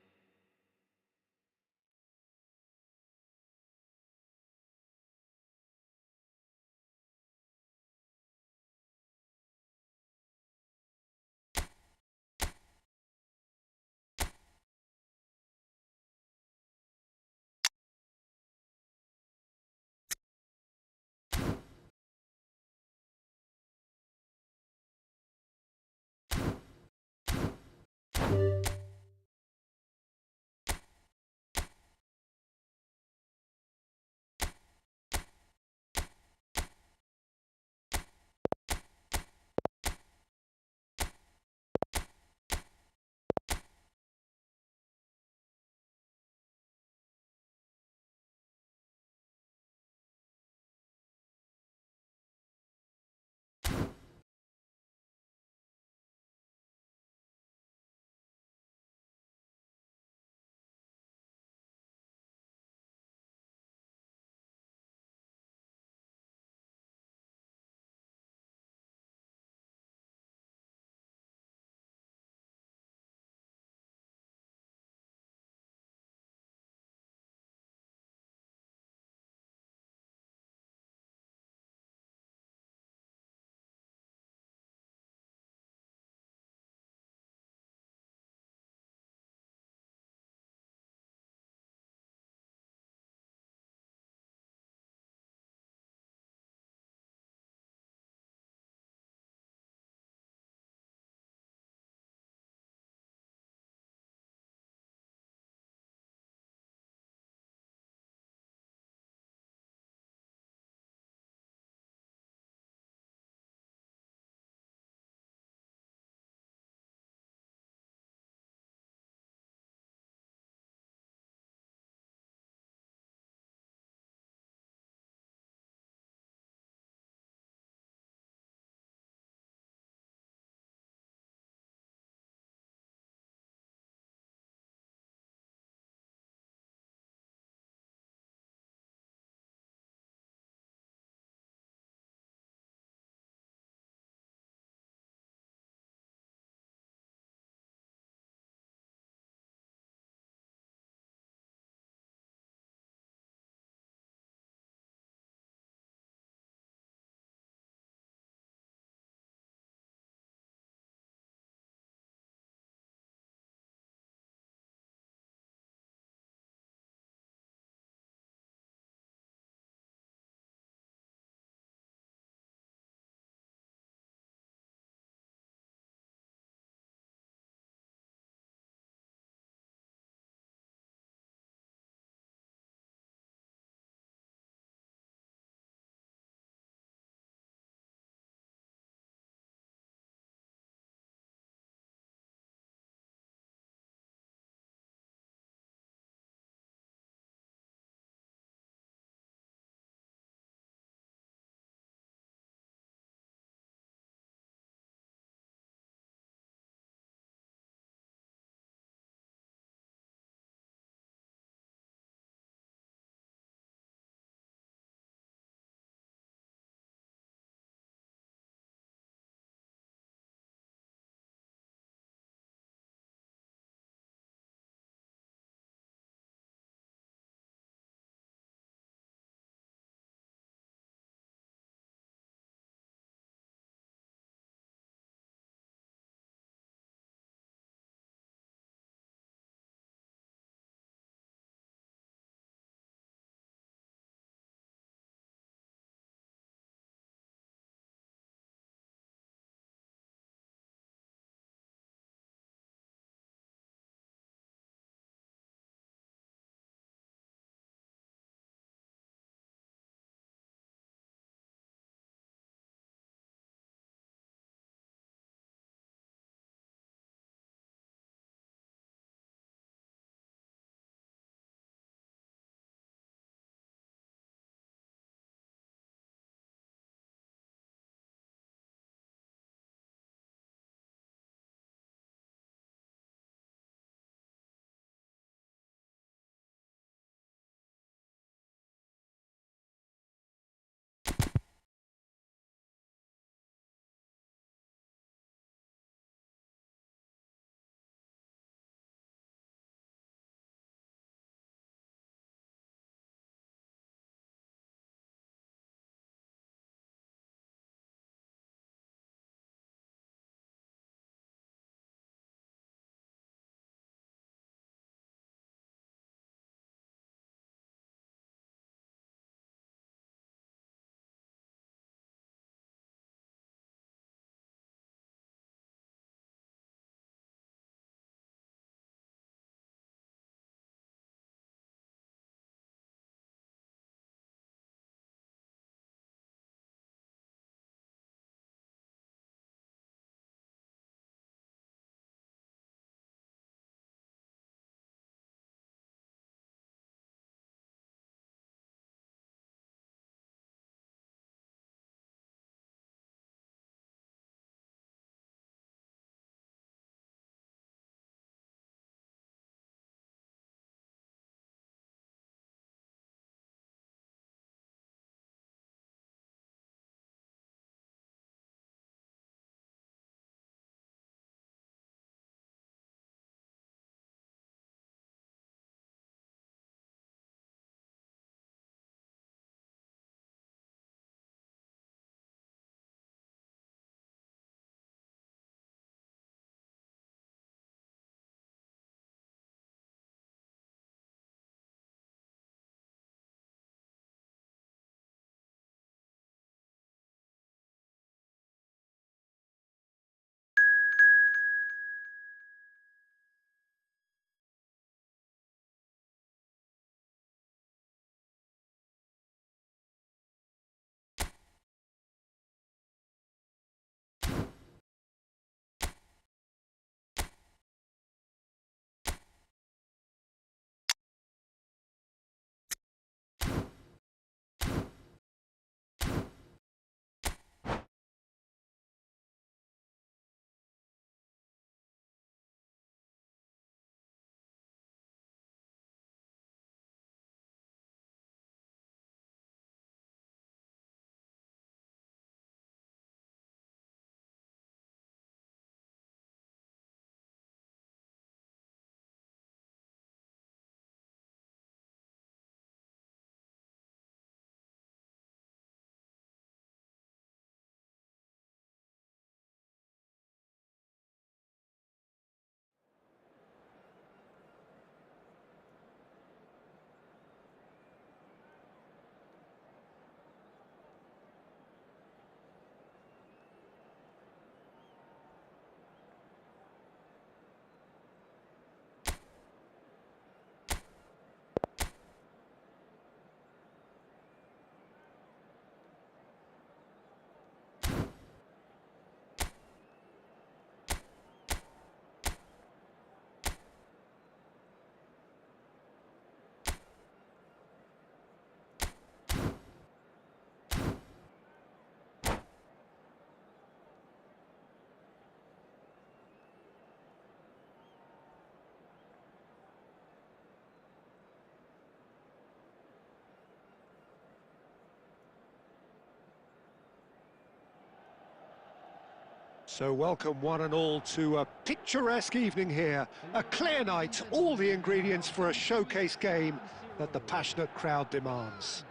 So welcome one and all to a picturesque evening here. A clear night, all the ingredients for a showcase game that the passionate crowd demands.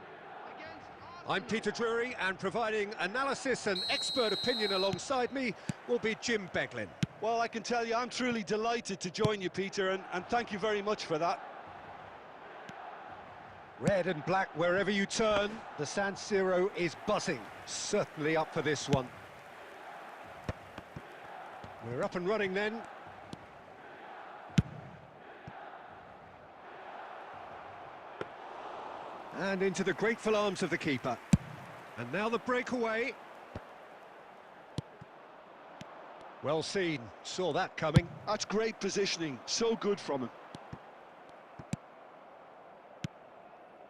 I'm Peter Drury, and providing analysis and expert opinion alongside me will be Jim Beglin. Well, I can tell you I'm truly delighted to join you, Peter, and thank you very much for that. Red and black wherever you turn, the San Siro is buzzing. Certainly up for this one. We're up and running then. And into the grateful arms of the keeper. And now the breakaway. Well seen, saw that coming. That's great positioning, so good from him.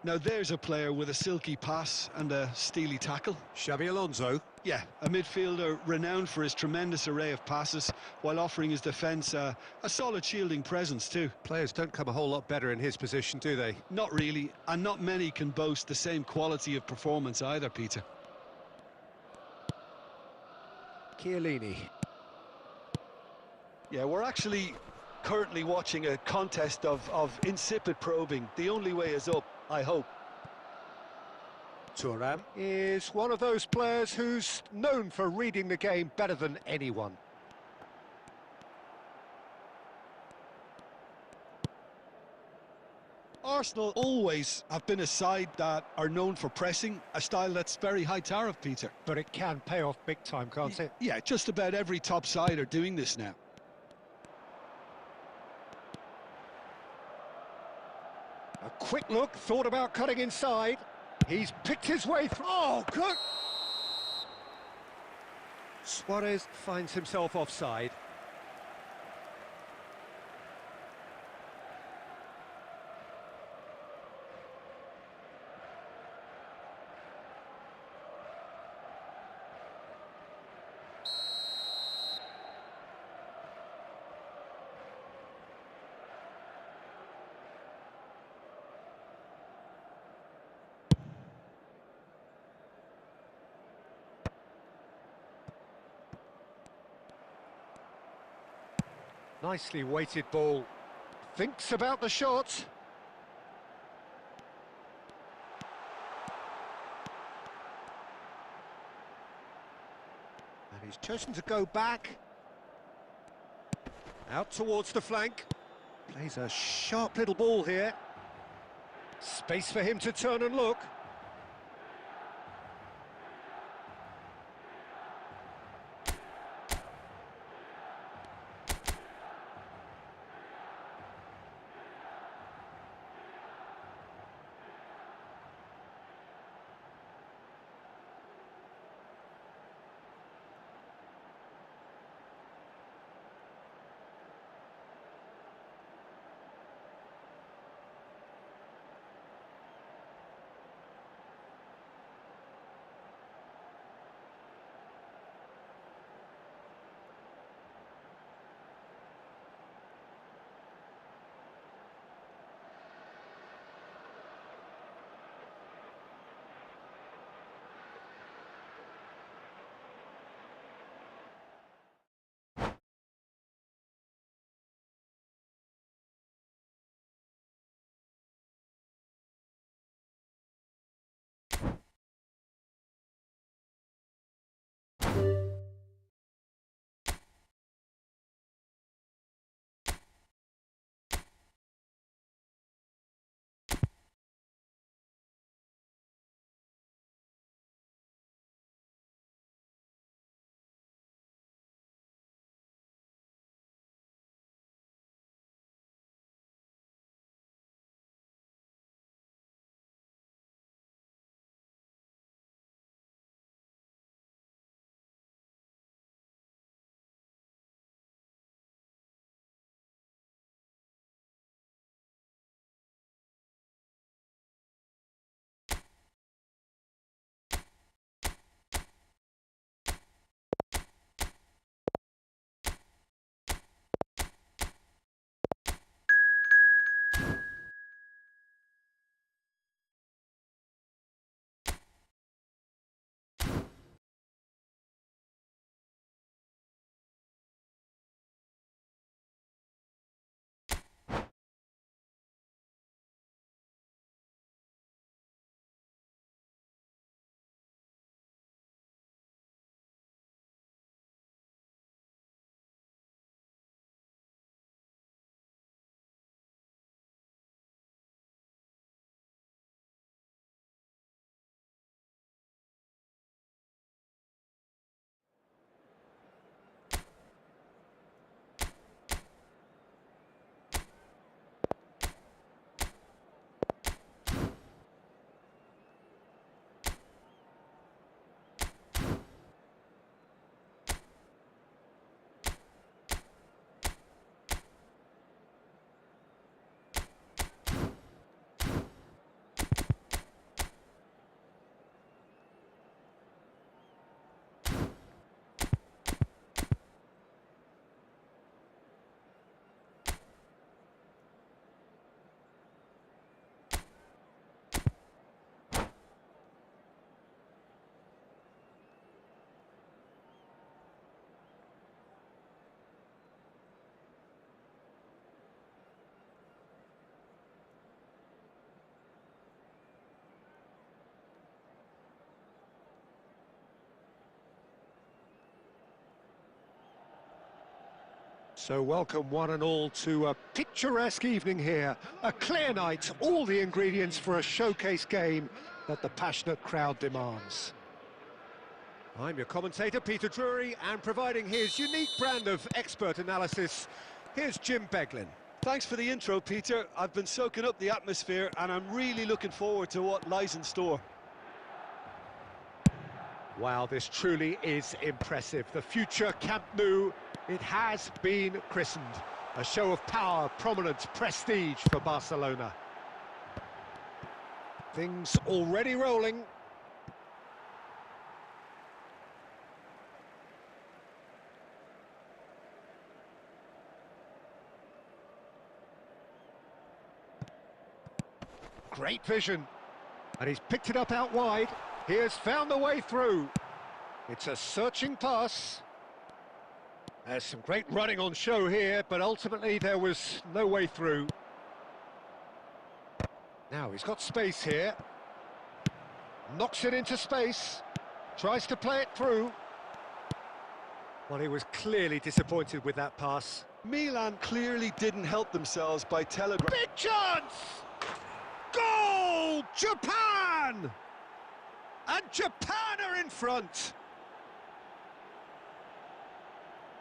Now there's a player with a silky pass and a steely tackle. Xabi Alonso. Yeah, a midfielder renowned for his tremendous array of passes, while offering his defence a solid shielding presence too. Players don't come a whole lot better in his position, do they? Not really, and not many can boast the same quality of performance either, Peter. Chiellini. Yeah, we're actually currently watching a contest of insipid probing. The only way is up, I hope. Thuram is one of those players who's known for reading the game better than anyone. Arsenal always have been a side that are known for pressing, a style that's very high tariff, Peter. But it can pay off big time, can't it? Yeah, just about every top side are doing this now. A quick look, thought about cutting inside. He's picked his way through. Oh, good! Suarez finds himself offside. Nicely weighted ball. Thinks about the shot. And he's chosen to go back. Out towards the flank. Plays a sharp little ball here. Space for him to turn and look. So welcome one and all to a picturesque evening here. A clear night, all the ingredients for a showcase game that the passionate crowd demands. I'm your commentator, Peter Drury, and providing his unique brand of expert analysis, here's Jim Beglin. Thanks for the intro, Peter. I've been soaking up the atmosphere and I'm really looking forward to what lies in store. Wow, this truly is impressive. The future Camp Nou, it has been christened. A show of power, prominence, prestige for Barcelona. Things already rolling. Great vision. And he's picked it up out wide. He has found the way through. It's a searching pass. There's some great running on show here, but ultimately there was no way through. Now he's got space here. Knocks it into space. Tries to play it through. Well, he was clearly disappointed with that pass. Milan clearly didn't help themselves by telegraphing. Big chance! Goal! Japan! And Japan are in front.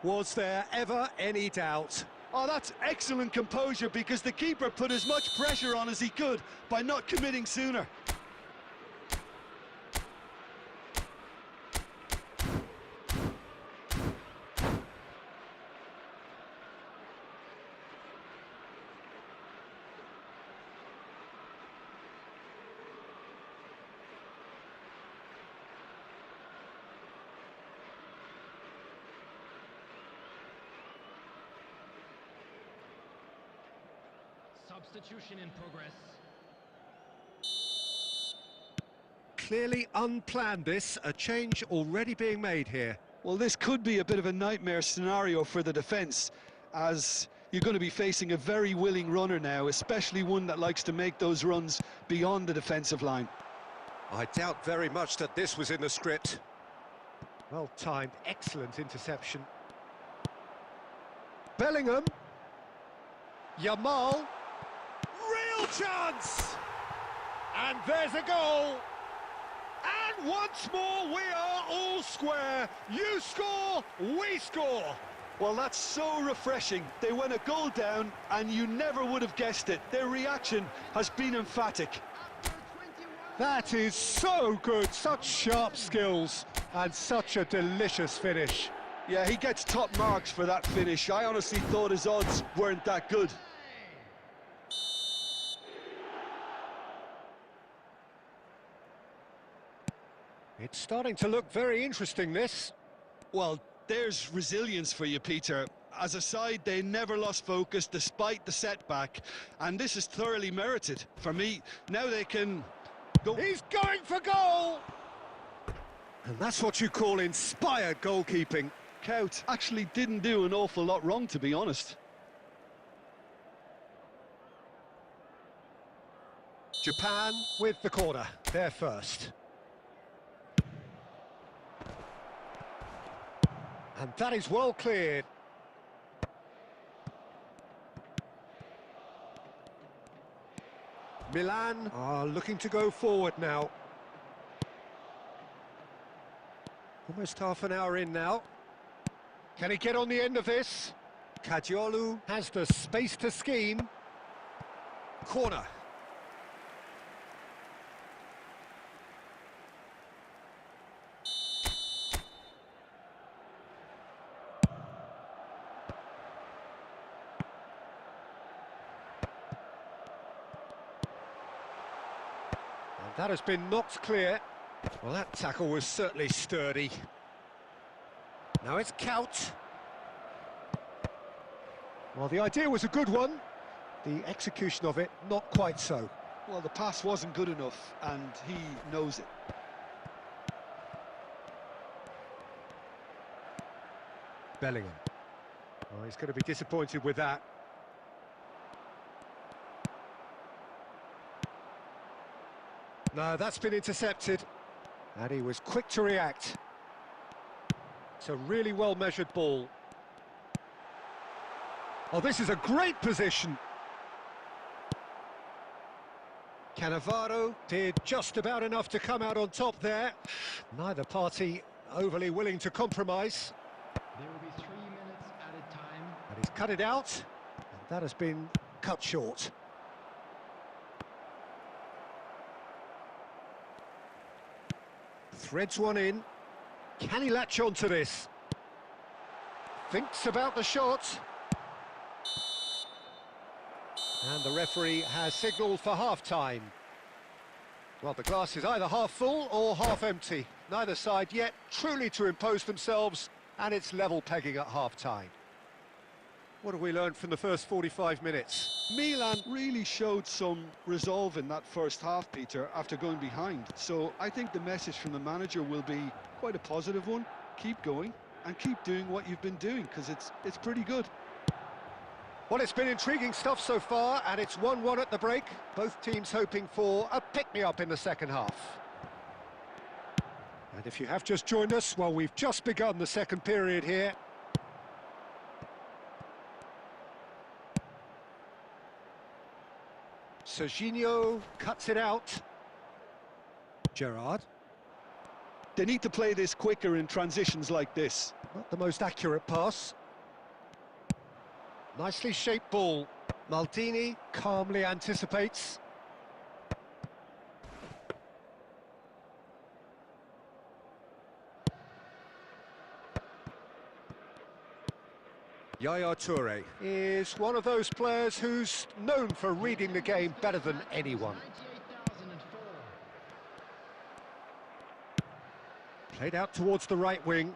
Was there ever any doubt? Oh, that's excellent composure because the keeper put as much pressure on as he could by not committing sooner. Substitution in progress. Clearly unplanned this, a change already being made here. Well, this could be a bit of a nightmare scenario for the defence, as you're going to be facing a very willing runner now, especially one that likes to make those runs beyond the defensive line. I doubt very much that this was in the script. Well timed, excellent interception. Bellingham. Yamal. Real chance! And there's a goal! And once more we are all square. You score, we score! Well, that's so refreshing. They went a goal down and you never would have guessed it. Their reaction has been emphatic. That is so good, such sharp skills and such a delicious finish. Yeah, he gets top marks for that finish. I honestly thought his odds weren't that good. It's starting to look very interesting, this. Well, there's resilience for you, Peter. As a side, they never lost focus despite the setback, and this is thoroughly merited. For me, now they can go... He's going for goal! And that's what you call inspired goalkeeping. Cout actually didn't do an awful lot wrong, to be honest. Japan with the corner, they're first. And that is well cleared. Milan are looking to go forward now. Almost half an hour in now. Can he get on the end of this? Kadiolu has the space to scheme. Corner. That has been knocked clear. Well, that tackle was certainly sturdy. Now it's Kout. Well, the idea was a good one. The execution of it, not quite so. Well, the pass wasn't good enough, and he knows it. Bellingham. Oh, he's going to be disappointed with that. No, that's been intercepted. And he was quick to react. It's a really well-measured ball. Oh, this is a great position. Cannavaro did just about enough to come out on top there. Neither party overly willing to compromise. There will be 3 minutes added time. And he's cut it out, and that has been cut short. Threads one in. Can he latch on to this? Thinks about the shot. And the referee has signalled for half-time. Well, the glass is either half full or half empty. Neither side yet truly to impose themselves, and it's level pegging at half-time. What have we learned from the first 45 minutes? Milan really showed some resolve in that first half, Peter, after going behind. So I think the message from the manager will be quite a positive one. Keep going and keep doing what you've been doing, because it's pretty good. Well, it's been intriguing stuff so far, and it's 1-1 at the break. Both teams hoping for a pick-me-up in the second half. And if you have just joined us, well, we've just begun the second period here. Serginho cuts it out. Gerrard. They need to play this quicker in transitions like this. Not the most accurate pass. Nicely shaped ball. Maldini calmly anticipates. Yaya Toure is one of those players who's known for reading the game better than anyone. 98,004. Played out towards the right wing.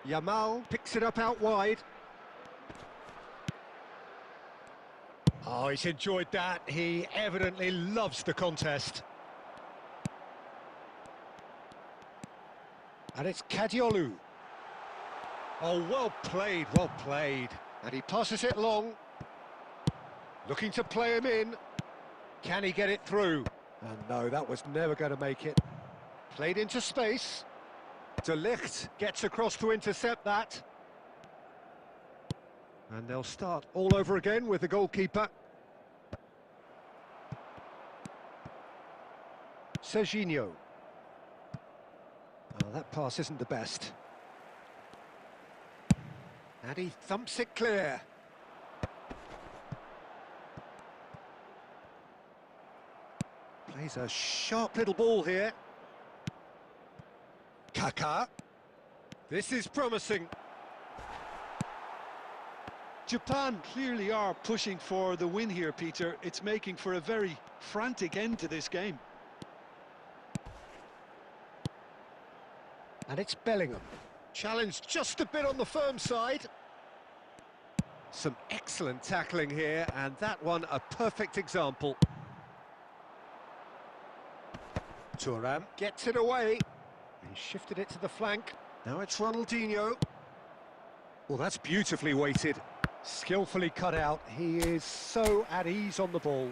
Yamal picks it up out wide. Oh, he's enjoyed that. He evidently loves the contest. And it's Kadiolu. Oh, well played, well played. And he passes it long. Looking to play him in. Can he get it through? And no, that was never going to make it. Played into space. De Ligt gets across to intercept that. And they'll start all over again with the goalkeeper. Serginho. Oh, that pass isn't the best. And he thumps it clear. Plays a sharp little ball here. Kaká. This is promising. Japan clearly are pushing for the win here, Peter. It's making for a very frantic end to this game. And it's Bellingham. Challenged just a bit on the firm side. Some excellent tackling here, and that one a perfect example. Thuram gets it away. He shifted it to the flank. Now it's Ronaldinho. Well, that's beautifully weighted. Skillfully cut out. He is so at ease on the ball.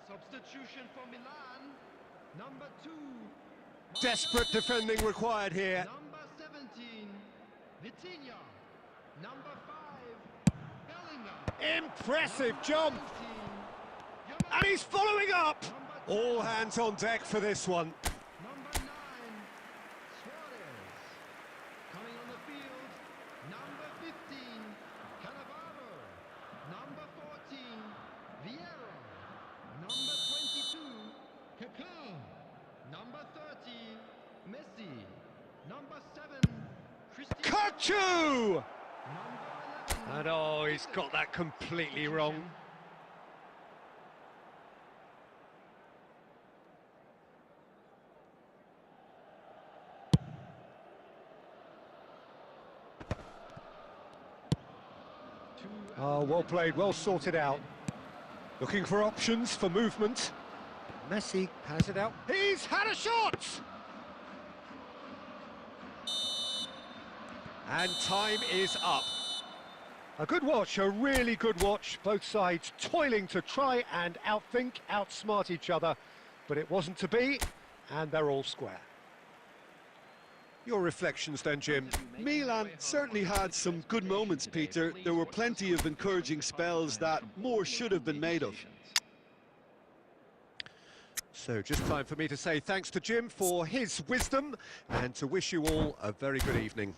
Substitution for Milan. Number 2. Desperate defending required here. Number 17. Vitinha. Number 5. Bellingham. Impressive jump. 19. And he's following up. Number 10. All hands on deck for this one. Number 9. Suarez. Coming on the field. Number 15. Cannavaro. Number Number 7, Christian. Kachu! Number 11. And oh, he's got that completely wrong. Oh, well played, well sorted out. Looking for options for movement. Messi has it out. He's had a shot! And time is up. A good watch, a really good watch. Both sides toiling to try and outthink, outsmart each other. But it wasn't to be, and they're all square. Your reflections then, Jim. Milan certainly had some good moments, Peter. There were plenty of encouraging spells that more should have been made of. So just time for me to say thanks to Jim for his wisdom and to wish you all a very good evening.